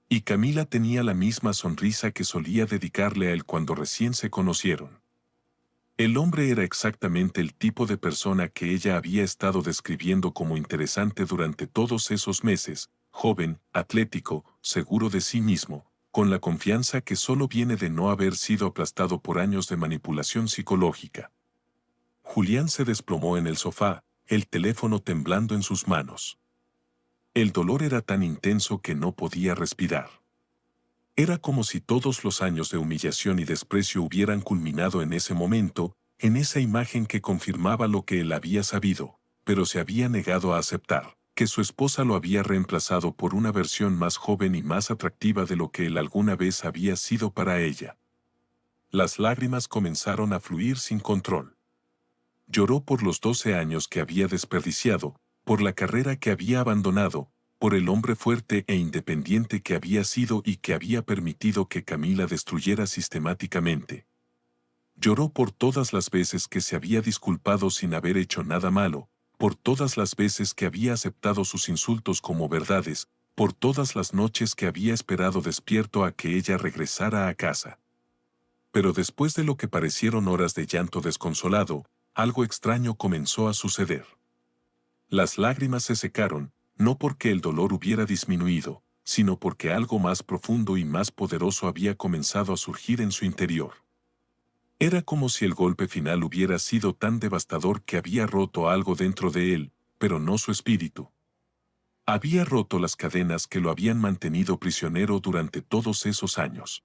Y Camila tenía la misma sonrisa que solía dedicarle a él cuando recién se conocieron. El hombre era exactamente el tipo de persona que ella había estado describiendo como interesante durante todos esos meses, joven, atlético, seguro de sí mismo, con la confianza que solo viene de no haber sido aplastado por años de manipulación psicológica. Julián se desplomó en el sofá, el teléfono temblando en sus manos. El dolor era tan intenso que no podía respirar. Era como si todos los años de humillación y desprecio hubieran culminado en ese momento, en esa imagen que confirmaba lo que él había sabido, pero se había negado a aceptar, que su esposa lo había reemplazado por una versión más joven y más atractiva de lo que él alguna vez había sido para ella. Las lágrimas comenzaron a fluir sin control. Lloró por los 12 años que había desperdiciado, por la carrera que había abandonado, por el hombre fuerte e independiente que había sido y que había permitido que Camila destruyera sistemáticamente. Lloró por todas las veces que se había disculpado sin haber hecho nada malo, por todas las veces que había aceptado sus insultos como verdades, por todas las noches que había esperado despierto a que ella regresara a casa. Pero después de lo que parecieron horas de llanto desconsolado, algo extraño comenzó a suceder. Las lágrimas se secaron, no porque el dolor hubiera disminuido, sino porque algo más profundo y más poderoso había comenzado a surgir en su interior. Era como si el golpe final hubiera sido tan devastador que había roto algo dentro de él, pero no su espíritu. Había roto las cadenas que lo habían mantenido prisionero durante todos esos años.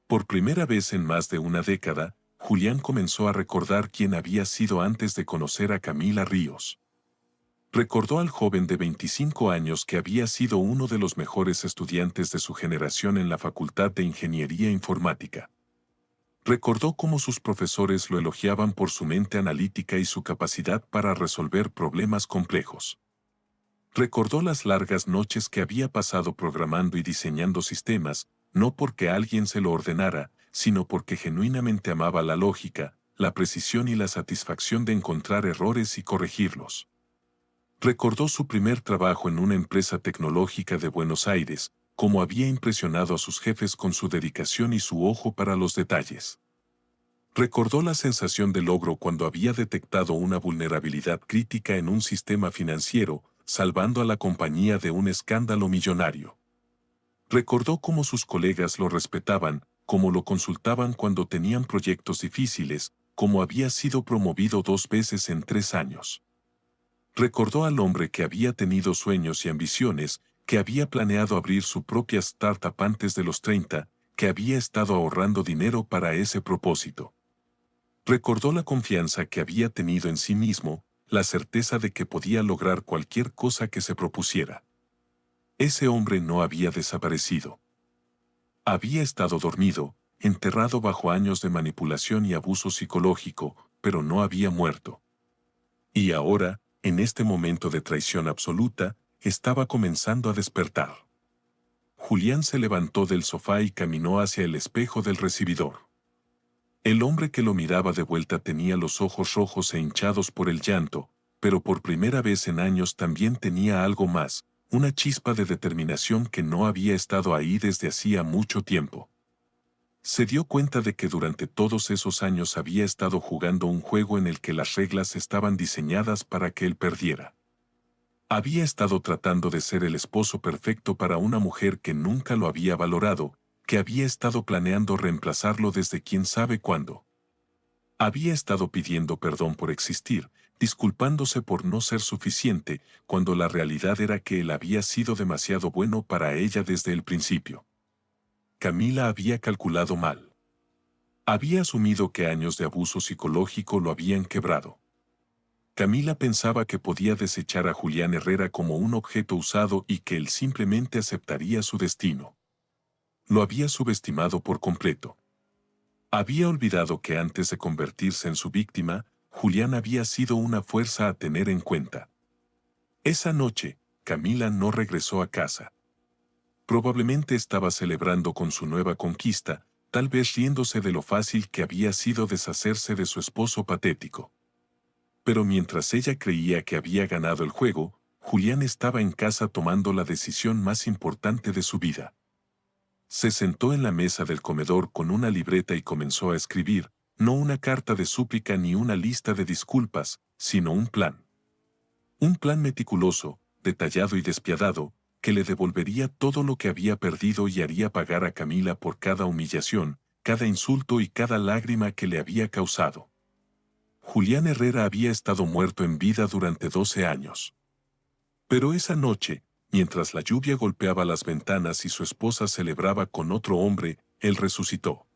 Por primera vez en más de una década, Julián comenzó a recordar quién había sido antes de conocer a Camila Ríos. Recordó al joven de 25 años que había sido uno de los mejores estudiantes de su generación en la Facultad de Ingeniería Informática. Recordó cómo sus profesores lo elogiaban por su mente analítica y su capacidad para resolver problemas complejos. Recordó las largas noches que había pasado programando y diseñando sistemas, no porque alguien se lo ordenara, sino porque genuinamente amaba la lógica, la precisión y la satisfacción de encontrar errores y corregirlos. Recordó su primer trabajo en una empresa tecnológica de Buenos Aires, cómo había impresionado a sus jefes con su dedicación y su ojo para los detalles. Recordó la sensación de logro cuando había detectado una vulnerabilidad crítica en un sistema financiero, salvando a la compañía de un escándalo millonario. Recordó cómo sus colegas lo respetaban, cómo lo consultaban cuando tenían proyectos difíciles, cómo había sido promovido 2 veces en 3 años. Recordó al hombre que había tenido sueños y ambiciones, que había planeado abrir su propia startup antes de los 30, que había estado ahorrando dinero para ese propósito. Recordó la confianza que había tenido en sí mismo, la certeza de que podía lograr cualquier cosa que se propusiera. Ese hombre no había desaparecido. Había estado dormido, enterrado bajo años de manipulación y abuso psicológico, pero no había muerto. Y ahora, en este momento de traición absoluta, estaba comenzando a despertar. Julián se levantó del sofá y caminó hacia el espejo del recibidor. El hombre que lo miraba de vuelta tenía los ojos rojos e hinchados por el llanto, pero por primera vez en años también tenía algo más, una chispa de determinación que no había estado ahí desde hacía mucho tiempo. Se dio cuenta de que durante todos esos años había estado jugando un juego en el que las reglas estaban diseñadas para que él perdiera. Había estado tratando de ser el esposo perfecto para una mujer que nunca lo había valorado, que había estado planeando reemplazarlo desde quién sabe cuándo. Había estado pidiendo perdón por existir, disculpándose por no ser suficiente, cuando la realidad era que él había sido demasiado bueno para ella desde el principio. Camila había calculado mal. Había asumido que años de abuso psicológico lo habían quebrado. Camila pensaba que podía desechar a Julián Herrera como un objeto usado y que él simplemente aceptaría su destino. Lo había subestimado por completo. Había olvidado que antes de convertirse en su víctima, Julián había sido una fuerza a tener en cuenta. Esa noche, Camila no regresó a casa. Probablemente estaba celebrando con su nueva conquista, tal vez riéndose de lo fácil que había sido deshacerse de su esposo patético. Pero mientras ella creía que había ganado el juego, Julián estaba en casa tomando la decisión más importante de su vida. Se sentó en la mesa del comedor con una libreta y comenzó a escribir, no una carta de súplica ni una lista de disculpas, sino un plan. Un plan meticuloso, detallado y despiadado, que le devolvería todo lo que había perdido y haría pagar a Camila por cada humillación, cada insulto y cada lágrima que le había causado. Julián Herrera había estado muerto en vida durante 12 años. Pero esa noche, mientras la lluvia golpeaba las ventanas y su esposa celebraba con otro hombre, él resucitó.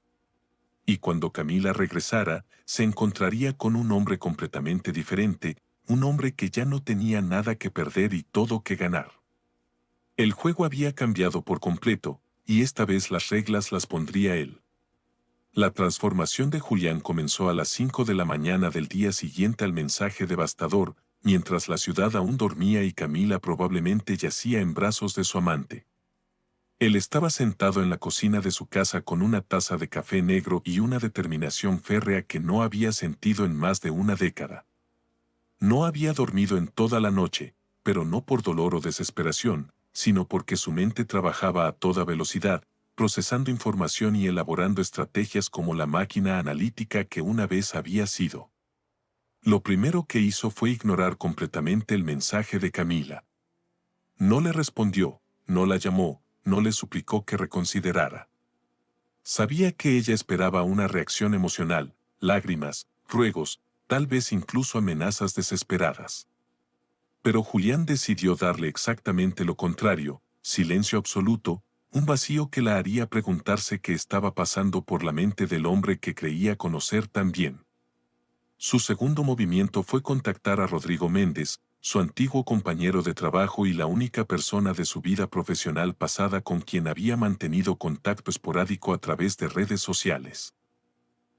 Y cuando Camila regresara, se encontraría con un hombre completamente diferente, un hombre que ya no tenía nada que perder y todo que ganar. El juego había cambiado por completo, y esta vez las reglas las pondría él. La transformación de Julián comenzó a las 5 de la mañana del día siguiente al mensaje devastador, mientras la ciudad aún dormía y Camila probablemente yacía en brazos de su amante. Él estaba sentado en la cocina de su casa con una taza de café negro y una determinación férrea que no había sentido en más de una década. No había dormido en toda la noche, pero no por dolor o desesperación, sino porque su mente trabajaba a toda velocidad, procesando información y elaborando estrategias como la máquina analítica que una vez había sido. Lo primero que hizo fue ignorar completamente el mensaje de Camila. No le respondió, no la llamó, no le suplicó que reconsiderara. Sabía que ella esperaba una reacción emocional, lágrimas, ruegos, tal vez incluso amenazas desesperadas. Pero Julián decidió darle exactamente lo contrario, silencio absoluto, un vacío que la haría preguntarse qué estaba pasando por la mente del hombre que creía conocer tan bien. Su segundo movimiento fue contactar a Rodrigo Méndez, su antiguo compañero de trabajo y la única persona de su vida profesional pasada con quien había mantenido contacto esporádico a través de redes sociales.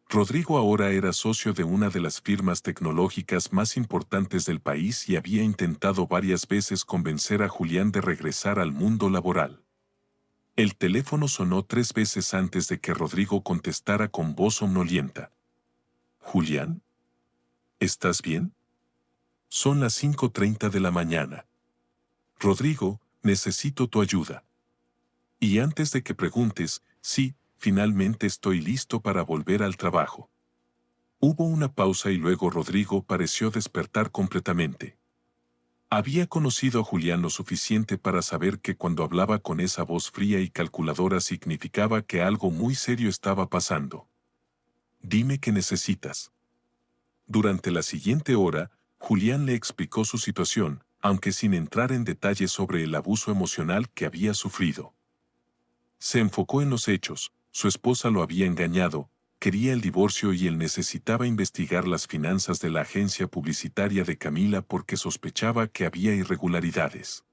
Rodrigo ahora era socio de una de las firmas tecnológicas más importantes del país y había intentado varias veces convencer a Julián de regresar al mundo laboral. El teléfono sonó 3 veces antes de que Rodrigo contestara con voz somnolienta. «Julián, ¿estás bien? Son las 5:30 de la mañana. Rodrigo, necesito tu ayuda. Y antes de que preguntes, sí, finalmente estoy listo para volver al trabajo». Hubo una pausa y luego Rodrigo pareció despertar completamente. Había conocido a Julián lo suficiente para saber que cuando hablaba con esa voz fría y calculadora significaba que algo muy serio estaba pasando. «Dime qué necesitas». Durante la siguiente hora, Julián le explicó su situación, aunque sin entrar en detalles sobre el abuso emocional que había sufrido. Se enfocó en los hechos, su esposa lo había engañado, quería el divorcio y él necesitaba investigar las finanzas de la agencia publicitaria de Camila porque sospechaba que había irregularidades.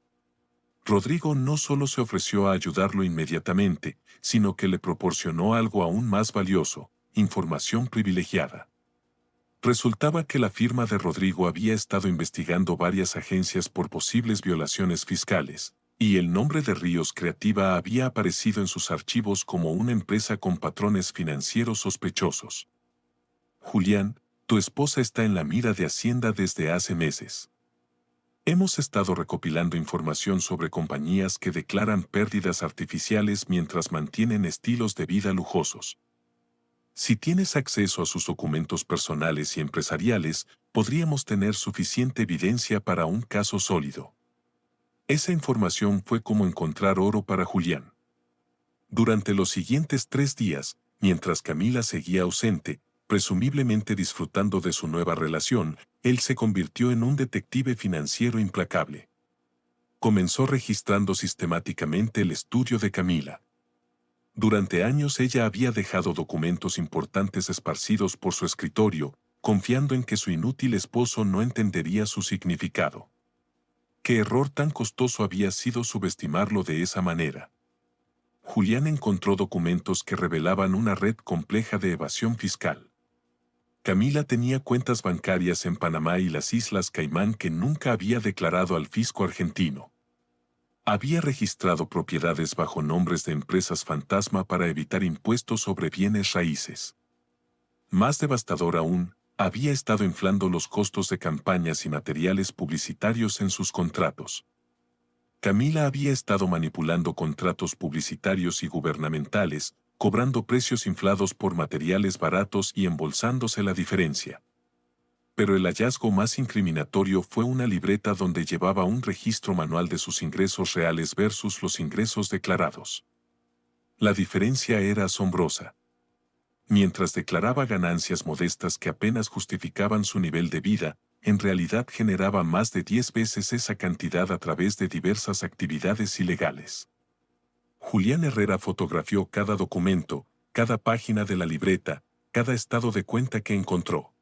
Rodrigo no solo se ofreció a ayudarlo inmediatamente, sino que le proporcionó algo aún más valioso, información privilegiada. Resultaba que la firma de Rodrigo había estado investigando varias agencias por posibles violaciones fiscales, y el nombre de Ríos Creativa había aparecido en sus archivos como una empresa con patrones financieros sospechosos. «Julián, tu esposa está en la mira de Hacienda desde hace meses. Hemos estado recopilando información sobre compañías que declaran pérdidas artificiales mientras mantienen estilos de vida lujosos. Si tienes acceso a sus documentos personales y empresariales, podríamos tener suficiente evidencia para un caso sólido». Esa información fue como encontrar oro para Julián. Durante los siguientes 3 días, mientras Camila seguía ausente, Presumiblemente disfrutando de su nueva relación, él se convirtió en un detective financiero implacable. Comenzó registrando sistemáticamente el estudio de Camila. Durante años ella había dejado documentos importantes esparcidos por su escritorio, confiando en que su inútil esposo no entendería su significado. ¿Qué error tan costoso había sido subestimarlo de esa manera? Julián encontró documentos que revelaban una red compleja de evasión fiscal. Camila tenía cuentas bancarias en Panamá y las Islas Caimán que nunca había declarado al fisco argentino. Había registrado propiedades bajo nombres de empresas fantasma para evitar impuestos sobre bienes raíces. Más devastador aún, había estado inflando los costos de campañas y materiales publicitarios en sus contratos. Camila había estado manipulando contratos publicitarios y gubernamentales, cobrando precios inflados por materiales baratos y embolsándose la diferencia. Pero el hallazgo más incriminatorio fue una libreta donde llevaba un registro manual de sus ingresos reales versus los ingresos declarados. La diferencia era asombrosa. Mientras declaraba ganancias modestas que apenas justificaban su nivel de vida, en realidad generaba más de 10 veces esa cantidad a través de diversas actividades ilegales. Julián Herrera fotografió cada documento, cada página de la libreta, cada estado de cuenta que encontró.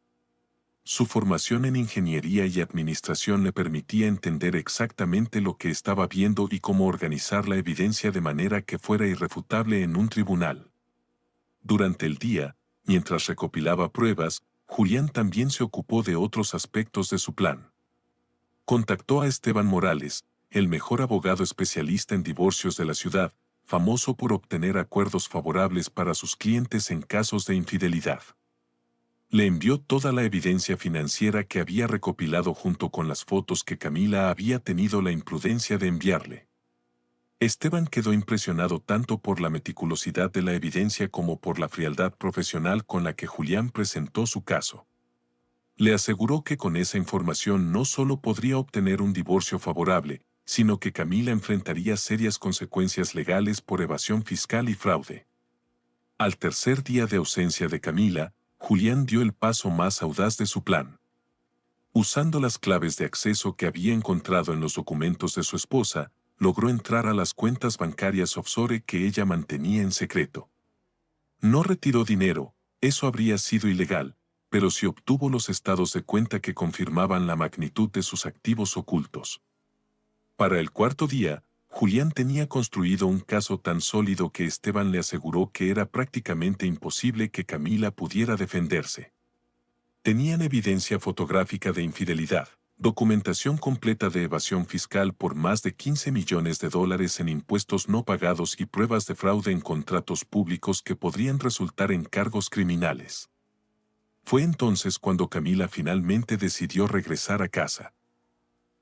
Su formación en ingeniería y administración le permitía entender exactamente lo que estaba viendo y cómo organizar la evidencia de manera que fuera irrefutable en un tribunal. Durante el día, mientras recopilaba pruebas, Julián también se ocupó de otros aspectos de su plan. Contactó a Esteban Morales, el mejor abogado especialista en divorcios de la ciudad, famoso por obtener acuerdos favorables para sus clientes en casos de infidelidad. Le envió toda la evidencia financiera que había recopilado junto con las fotos que Camila había tenido la imprudencia de enviarle. Esteban quedó impresionado tanto por la meticulosidad de la evidencia como por la frialdad profesional con la que Julián presentó su caso. Le aseguró que con esa información no solo podría obtener un divorcio favorable, sino que Camila enfrentaría serias consecuencias legales por evasión fiscal y fraude. Al tercer día de ausencia de Camila, Julián dio el paso más audaz de su plan. Usando las claves de acceso que había encontrado en los documentos de su esposa, logró entrar a las cuentas bancarias offshore que ella mantenía en secreto. No retiró dinero, eso habría sido ilegal, pero sí obtuvo los estados de cuenta que confirmaban la magnitud de sus activos ocultos. Para el cuarto día, Julián tenía construido un caso tan sólido que Esteban le aseguró que era prácticamente imposible que Camila pudiera defenderse. Tenían evidencia fotográfica de infidelidad, documentación completa de evasión fiscal por más de $15 millones en impuestos no pagados y pruebas de fraude en contratos públicos que podrían resultar en cargos criminales. Fue entonces cuando Camila finalmente decidió regresar a casa.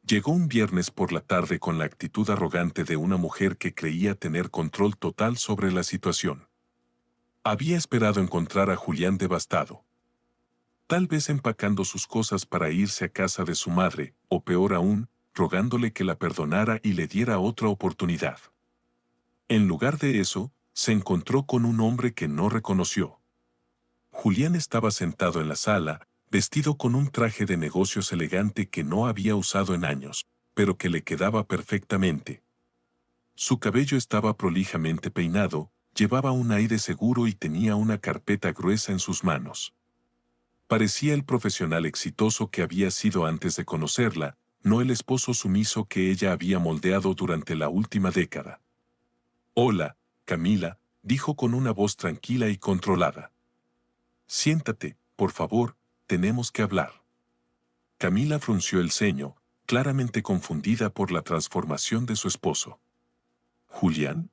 Llegó un viernes por la tarde con la actitud arrogante de una mujer que creía tener control total sobre la situación. Había esperado encontrar a Julián devastado. Tal vez empacando sus cosas para irse a casa de su madre, o peor aún, rogándole que la perdonara y le diera otra oportunidad. En lugar de eso, se encontró con un hombre que no reconoció. Julián estaba sentado en la sala, vestido con un traje de negocios elegante que no había usado en años, pero que le quedaba perfectamente. Su cabello estaba prolijamente peinado, llevaba un aire seguro y tenía una carpeta gruesa en sus manos. Parecía el profesional exitoso que había sido antes de conocerla, no el esposo sumiso que ella había moldeado durante la última década. «Hola, Camila», dijo con una voz tranquila y controlada. «Siéntate, por favor, tenemos que hablar». Camila frunció el ceño, claramente confundida por la transformación de su esposo. «¿Julián?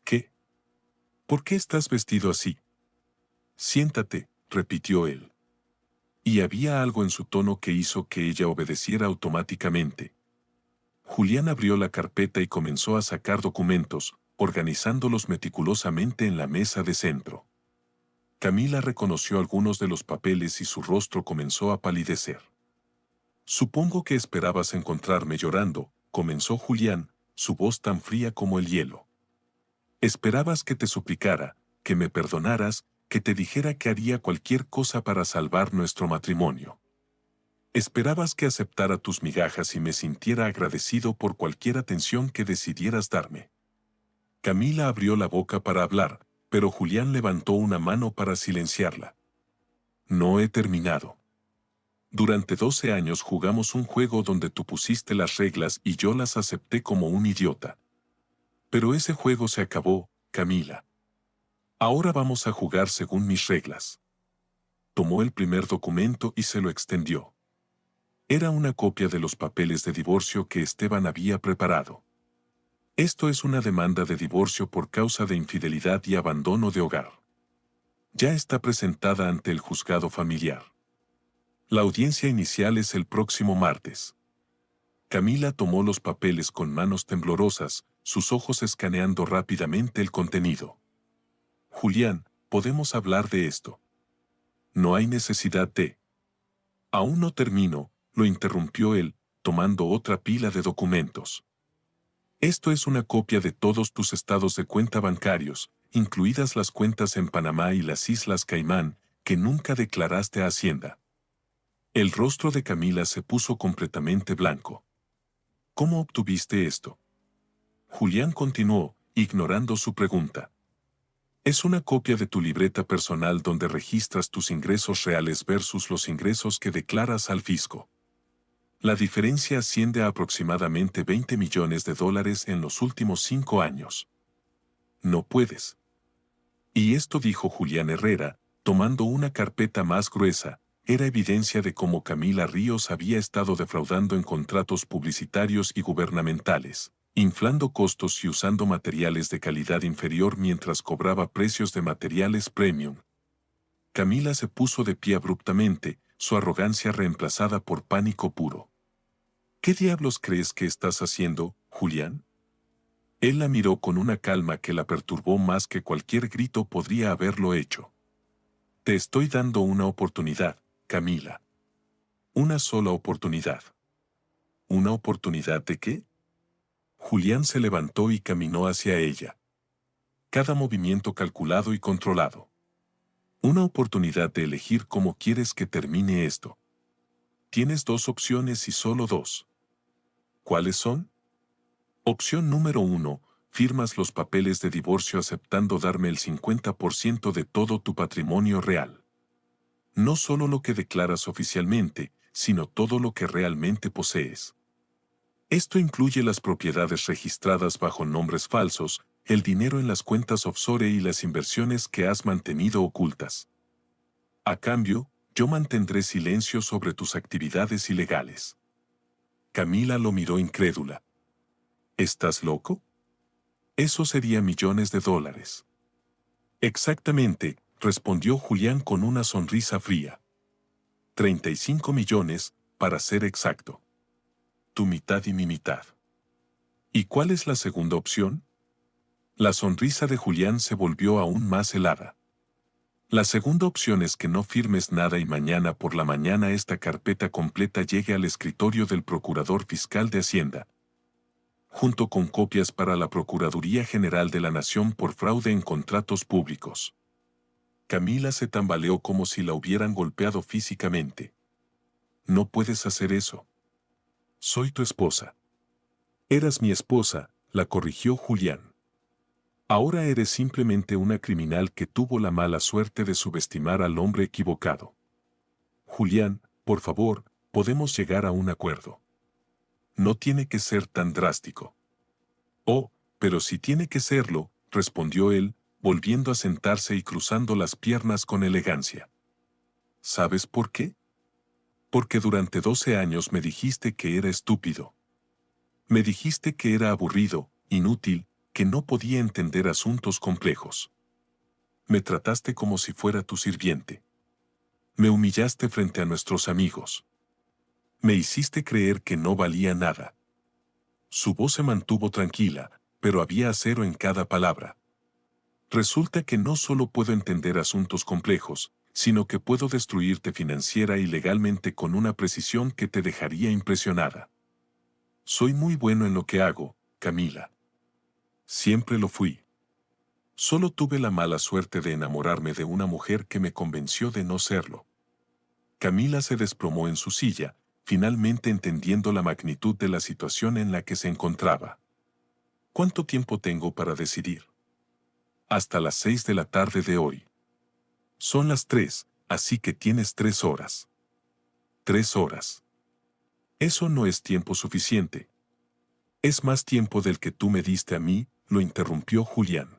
¿Qué? ¿Por qué estás vestido así?» «Siéntate», repitió él. Y había algo en su tono que hizo que ella obedeciera automáticamente. Julián abrió la carpeta y comenzó a sacar documentos, organizándolos meticulosamente en la mesa de centro. Camila reconoció algunos de los papeles y su rostro comenzó a palidecer. «Supongo que esperabas encontrarme llorando», comenzó Julián, su voz tan fría como el hielo. «Esperabas que te suplicara, que me perdonaras, que te dijera que haría cualquier cosa para salvar nuestro matrimonio. Esperabas que aceptara tus migajas y me sintiera agradecido por cualquier atención que decidieras darme. Camila abrió la boca para hablar, pero Julián levantó una mano para silenciarla. No he terminado. Durante 12 años jugamos un juego donde tú pusiste las reglas y yo las acepté como un idiota. Pero ese juego se acabó, Camila. Ahora vamos a jugar según mis reglas. Tomó el primer documento y se lo extendió. Era una copia de los papeles de divorcio que Esteban había preparado. Esto es una demanda de divorcio por causa de infidelidad y abandono de hogar. Ya está presentada ante el juzgado familiar. La audiencia inicial es el próximo martes. Camila tomó los papeles con manos temblorosas, sus ojos escaneando rápidamente el contenido. Julián, podemos hablar de esto. No hay necesidad de... Aún no termino, lo interrumpió él, tomando otra pila de documentos. Esto es una copia de todos tus estados de cuenta bancarios, incluidas las cuentas en Panamá y las Islas Caimán, que nunca declaraste a Hacienda. El rostro de Camila se puso completamente blanco. ¿Cómo obtuviste esto? Julián continuó, ignorando su pregunta. Es una copia de tu libreta personal donde registras tus ingresos reales versus los ingresos que declaras al fisco. La diferencia asciende a aproximadamente $20 millones en los últimos 5 años. No puedes. Y esto dijo Julián Herrera, tomando una carpeta más gruesa, era evidencia de cómo Camila Ríos había estado defraudando en contratos publicitarios y gubernamentales, inflando costos y usando materiales de calidad inferior mientras cobraba precios de materiales premium. Camila se puso de pie abruptamente, su arrogancia reemplazada por pánico puro. ¿Qué diablos crees que estás haciendo, Julián? Él la miró con una calma que la perturbó más que cualquier grito podría haberlo hecho. Te estoy dando una oportunidad, Camila. Una sola oportunidad. ¿Una oportunidad de qué? Julián se levantó y caminó hacia ella. Cada movimiento calculado y controlado. Una oportunidad de elegir cómo quieres que termine esto. Tienes 2 opciones y solo 2. ¿Cuáles son? Opción número 1, firmas los papeles de divorcio aceptando darme el 50% de todo tu patrimonio real. No solo lo que declaras oficialmente, sino todo lo que realmente posees. Esto incluye las propiedades registradas bajo nombres falsos, el dinero en las cuentas offshore y las inversiones que has mantenido ocultas. A cambio, yo mantendré silencio sobre tus actividades ilegales. Camila lo miró incrédula. ¿Estás loco? Eso sería millones de dólares. Exactamente, respondió Julián con una sonrisa fría. 35 millones, para ser exacto. Tu mitad y mi mitad. ¿Y cuál es la segunda opción? La sonrisa de Julián se volvió aún más helada. La segunda opción es que no firmes nada y mañana por la mañana esta carpeta completa llegue al escritorio del Procurador Fiscal de Hacienda, junto con copias para la Procuraduría General de la Nación por fraude en contratos públicos. Camila se tambaleó como si la hubieran golpeado físicamente. No puedes hacer eso. Soy tu esposa. Eras mi esposa, la corrigió Julián. Ahora eres simplemente una criminal que tuvo la mala suerte de subestimar al hombre equivocado. Julián, por favor, podemos llegar a un acuerdo. No tiene que ser tan drástico. Oh, pero si tiene que serlo, respondió él, volviendo a sentarse y cruzando las piernas con elegancia. ¿Sabes por qué? Porque durante 12 años me dijiste que era estúpido. Me dijiste que era aburrido, inútil, que no podía entender asuntos complejos. Me trataste como si fuera tu sirviente. Me humillaste frente a nuestros amigos. Me hiciste creer que no valía nada. Su voz se mantuvo tranquila, pero había acero en cada palabra. Resulta que no solo puedo entender asuntos complejos, sino que puedo destruirte financiera y legalmente con una precisión que te dejaría impresionada. Soy muy bueno en lo que hago, Camila. Siempre lo fui. Solo tuve la mala suerte de enamorarme de una mujer que me convenció de no serlo. Camila se desplomó en su silla, finalmente entendiendo la magnitud de la situación en la que se encontraba. ¿Cuánto tiempo tengo para decidir? Hasta las 6 de la tarde de hoy. Son las 3, así que tienes 3 horas. 3 horas. Eso no es tiempo suficiente. Es más tiempo del que tú me diste a mí, lo interrumpió Julián.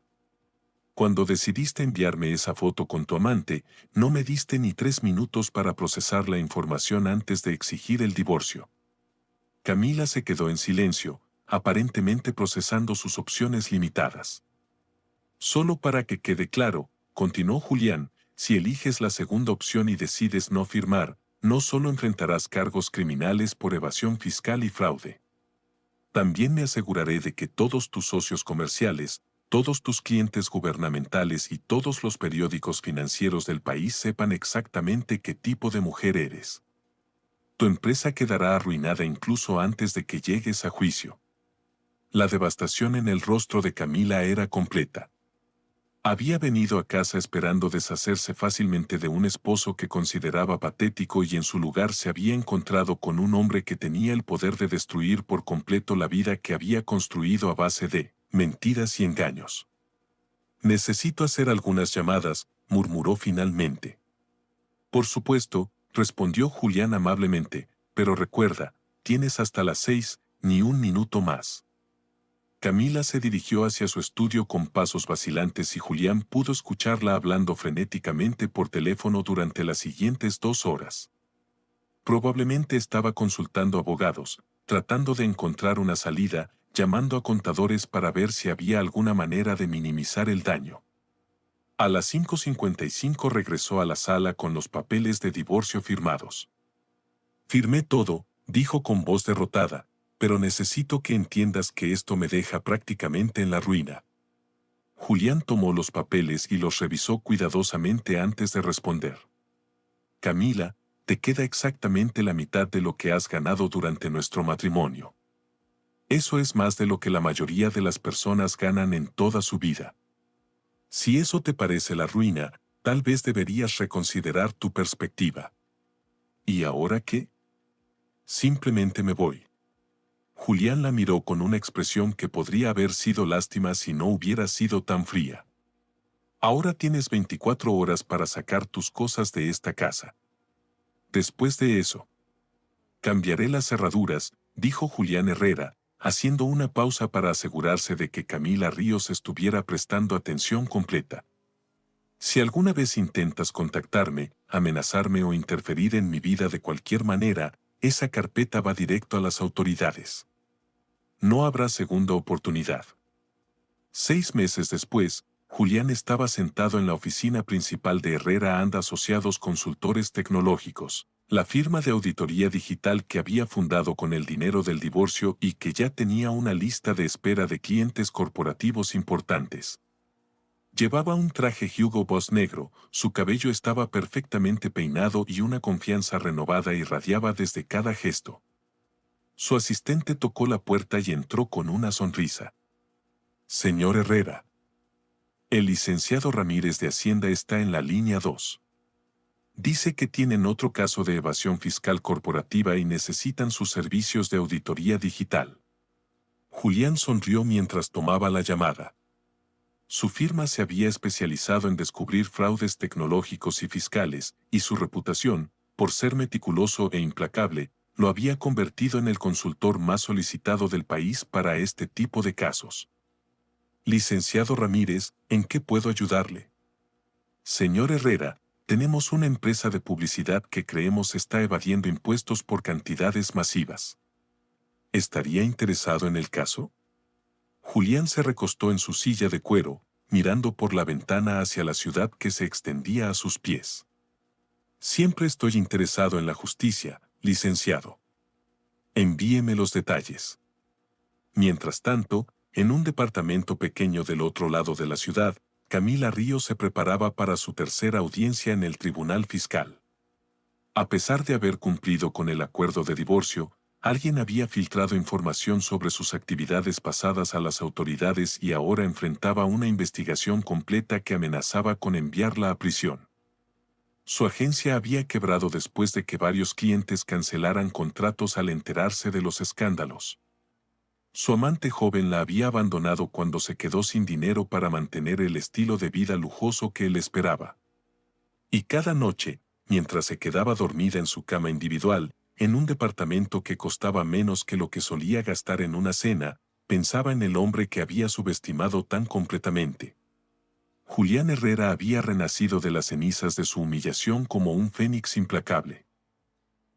Cuando decidiste enviarme esa foto con tu amante, no me diste ni 3 minutos para procesar la información antes de exigir el divorcio. Camila se quedó en silencio, aparentemente procesando sus opciones limitadas. Solo para que quede claro, continuó Julián, si eliges la segunda opción y decides no firmar, no solo enfrentarás cargos criminales por evasión fiscal y fraude. También me aseguraré de que todos tus socios comerciales, todos tus clientes gubernamentales y todos los periódicos financieros del país sepan exactamente qué tipo de mujer eres. Tu empresa quedará arruinada incluso antes de que llegues a juicio. La devastación en el rostro de Camila era completa. Había venido a casa esperando deshacerse fácilmente de un esposo que consideraba patético y en su lugar se había encontrado con un hombre que tenía el poder de destruir por completo la vida que había construido a base de mentiras y engaños. Necesito hacer algunas llamadas, murmuró finalmente. Por supuesto, respondió Julián amablemente, pero recuerda, tienes hasta las 6, ni un minuto más. Camila se dirigió hacia su estudio con pasos vacilantes y Julián pudo escucharla hablando frenéticamente por teléfono durante las siguientes 2 horas. Probablemente estaba consultando abogados, tratando de encontrar una salida, llamando a contadores para ver si había alguna manera de minimizar el daño. A las 5:55 regresó a la sala con los papeles de divorcio firmados. Firmé todo, dijo con voz derrotada, pero necesito que entiendas que esto me deja prácticamente en la ruina. Julián tomó los papeles y los revisó cuidadosamente antes de responder. Camila, te queda exactamente la mitad de lo que has ganado durante nuestro matrimonio. Eso es más de lo que la mayoría de las personas ganan en toda su vida. Si eso te parece la ruina, tal vez deberías reconsiderar tu perspectiva. ¿Y ahora qué? Simplemente me voy. Julián la miró con una expresión que podría haber sido lástima si no hubiera sido tan fría. Ahora tienes 24 horas para sacar tus cosas de esta casa. Después de eso, cambiaré las cerraduras, dijo Julián Herrera, haciendo una pausa para asegurarse de que Camila Ríos estuviera prestando atención completa. Si alguna vez intentas contactarme, amenazarme o interferir en mi vida de cualquier manera, esa carpeta va directo a las autoridades. No habrá segunda oportunidad. 6 meses después, Julián estaba sentado en la oficina principal de Herrera and Asociados Consultores Tecnológicos, la firma de auditoría digital que había fundado con el dinero del divorcio y que ya tenía una lista de espera de clientes corporativos importantes. Llevaba un traje Hugo Boss negro, su cabello estaba perfectamente peinado y una confianza renovada irradiaba desde cada gesto. Su asistente tocó la puerta y entró con una sonrisa. Señor Herrera. El licenciado Ramírez de Hacienda está en la línea 2. Dice que tienen otro caso de evasión fiscal corporativa y necesitan sus servicios de auditoría digital. Julián sonrió mientras tomaba la llamada. Su firma se había especializado en descubrir fraudes tecnológicos y fiscales, y su reputación, por ser meticuloso e implacable, lo había convertido en el consultor más solicitado del país para este tipo de casos. Licenciado Ramírez, ¿en qué puedo ayudarle? Señor Herrera, tenemos una empresa de publicidad que creemos está evadiendo impuestos por cantidades masivas. ¿Estaría interesado en el caso? Julián se recostó en su silla de cuero, mirando por la ventana hacia la ciudad que se extendía a sus pies. Siempre estoy interesado en la justicia, licenciado. Envíeme los detalles. Mientras tanto, en un departamento pequeño del otro lado de la ciudad, Camila Ríos se preparaba para su tercera audiencia en el Tribunal Fiscal. A pesar de haber cumplido con el acuerdo de divorcio, Alguien había filtrado información sobre sus actividades pasadas a las autoridades y ahora enfrentaba una investigación completa que amenazaba con enviarla a prisión. Su agencia había quebrado después de que varios clientes cancelaran contratos al enterarse de los escándalos. Su amante joven la había abandonado cuando se quedó sin dinero para mantener el estilo de vida lujoso que él esperaba. Y cada noche, mientras se quedaba dormida en su cama individual, en un departamento que costaba menos que lo que solía gastar en una cena, pensaba en el hombre que había subestimado tan completamente. Julián Herrera había renacido de las cenizas de su humillación como un fénix implacable.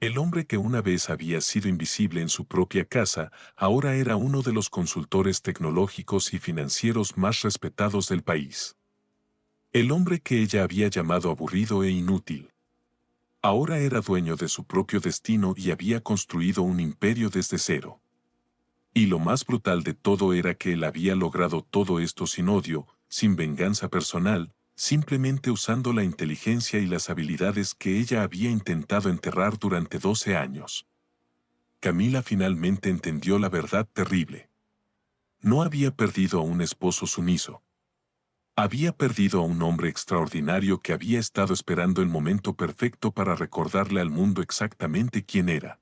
El hombre que una vez había sido invisible en su propia casa, ahora era uno de los consultores tecnológicos y financieros más respetados del país. El hombre que ella había llamado aburrido e inútil. Ahora era dueño de su propio destino y había construido un imperio desde cero. Y lo más brutal de todo era que él había logrado todo esto sin odio, sin venganza personal, simplemente usando la inteligencia y las habilidades que ella había intentado enterrar durante 12 años. Camila finalmente entendió la verdad terrible. No había perdido a un esposo sumiso. Había perdido a un hombre extraordinario que había estado esperando el momento perfecto para recordarle al mundo exactamente quién era.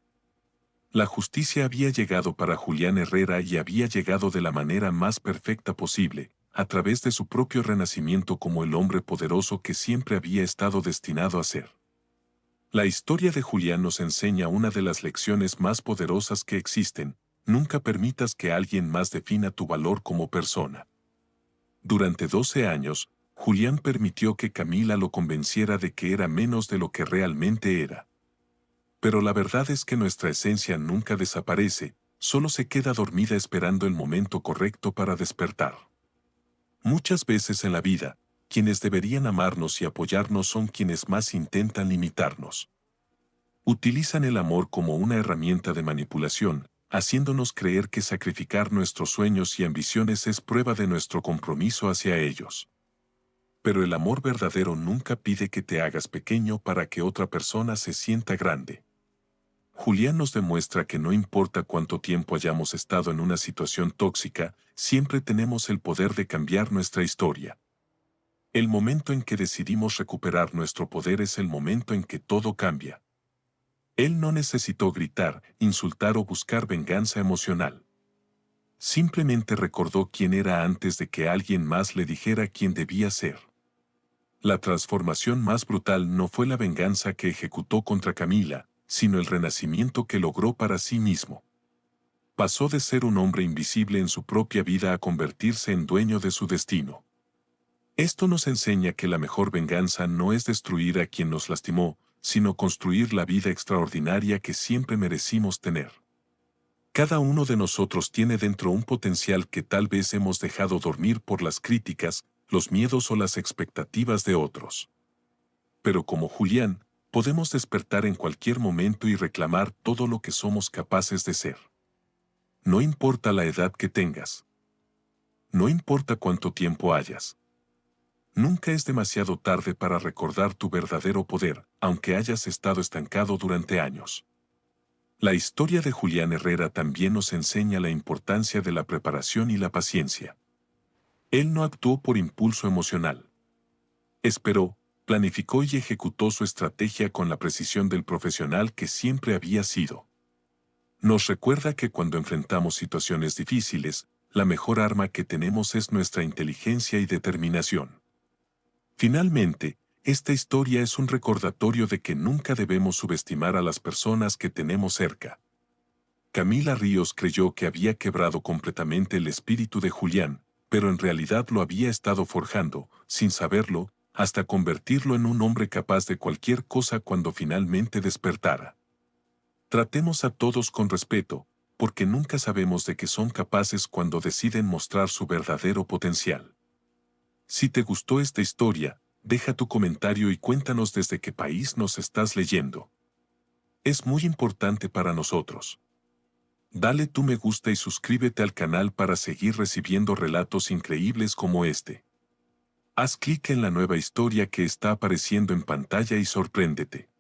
La justicia había llegado para Julián Herrera y había llegado de la manera más perfecta posible, a través de su propio renacimiento como el hombre poderoso que siempre había estado destinado a ser. La historia de Julián nos enseña una de las lecciones más poderosas que existen: nunca permitas que alguien más defina tu valor como persona. Durante 12 años, Julián permitió que Camila lo convenciera de que era menos de lo que realmente era. Pero la verdad es que nuestra esencia nunca desaparece, solo se queda dormida esperando el momento correcto para despertar. Muchas veces en la vida, quienes deberían amarnos y apoyarnos son quienes más intentan limitarnos. Utilizan el amor como una herramienta de manipulación, haciéndonos creer que sacrificar nuestros sueños y ambiciones es prueba de nuestro compromiso hacia ellos. Pero el amor verdadero nunca pide que te hagas pequeño para que otra persona se sienta grande. Julián nos demuestra que no importa cuánto tiempo hayamos estado en una situación tóxica, siempre tenemos el poder de cambiar nuestra historia. El momento en que decidimos recuperar nuestro poder es el momento en que todo cambia. Él no necesitó gritar, insultar o buscar venganza emocional. Simplemente recordó quién era antes de que alguien más le dijera quién debía ser. La transformación más brutal no fue la venganza que ejecutó contra Camila, sino el renacimiento que logró para sí mismo. Pasó de ser un hombre invisible en su propia vida a convertirse en dueño de su destino. Esto nos enseña que la mejor venganza no es destruir a quien nos lastimó, sino construir la vida extraordinaria que siempre merecimos tener. Cada uno de nosotros tiene dentro un potencial que tal vez hemos dejado dormir por las críticas, los miedos o las expectativas de otros. Pero como Julián, podemos despertar en cualquier momento y reclamar todo lo que somos capaces de ser. No importa la edad que tengas. No importa cuánto tiempo hayas. Nunca es demasiado tarde para recordar tu verdadero poder, aunque hayas estado estancado durante años. La historia de Julián Herrera también nos enseña la importancia de la preparación y la paciencia. Él no actuó por impulso emocional. Esperó, planificó y ejecutó su estrategia con la precisión del profesional que siempre había sido. Nos recuerda que cuando enfrentamos situaciones difíciles, la mejor arma que tenemos es nuestra inteligencia y determinación. Finalmente, esta historia es un recordatorio de que nunca debemos subestimar a las personas que tenemos cerca. Camila Ríos creyó que había quebrado completamente el espíritu de Julián, pero en realidad lo había estado forjando, sin saberlo, hasta convertirlo en un hombre capaz de cualquier cosa cuando finalmente despertara. Tratemos a todos con respeto, porque nunca sabemos de qué son capaces cuando deciden mostrar su verdadero potencial. Si te gustó esta historia, deja tu comentario y cuéntanos desde qué país nos estás leyendo. Es muy importante para nosotros. Dale tu me gusta y suscríbete al canal para seguir recibiendo relatos increíbles como este. Haz clic en la nueva historia que está apareciendo en pantalla y sorpréndete.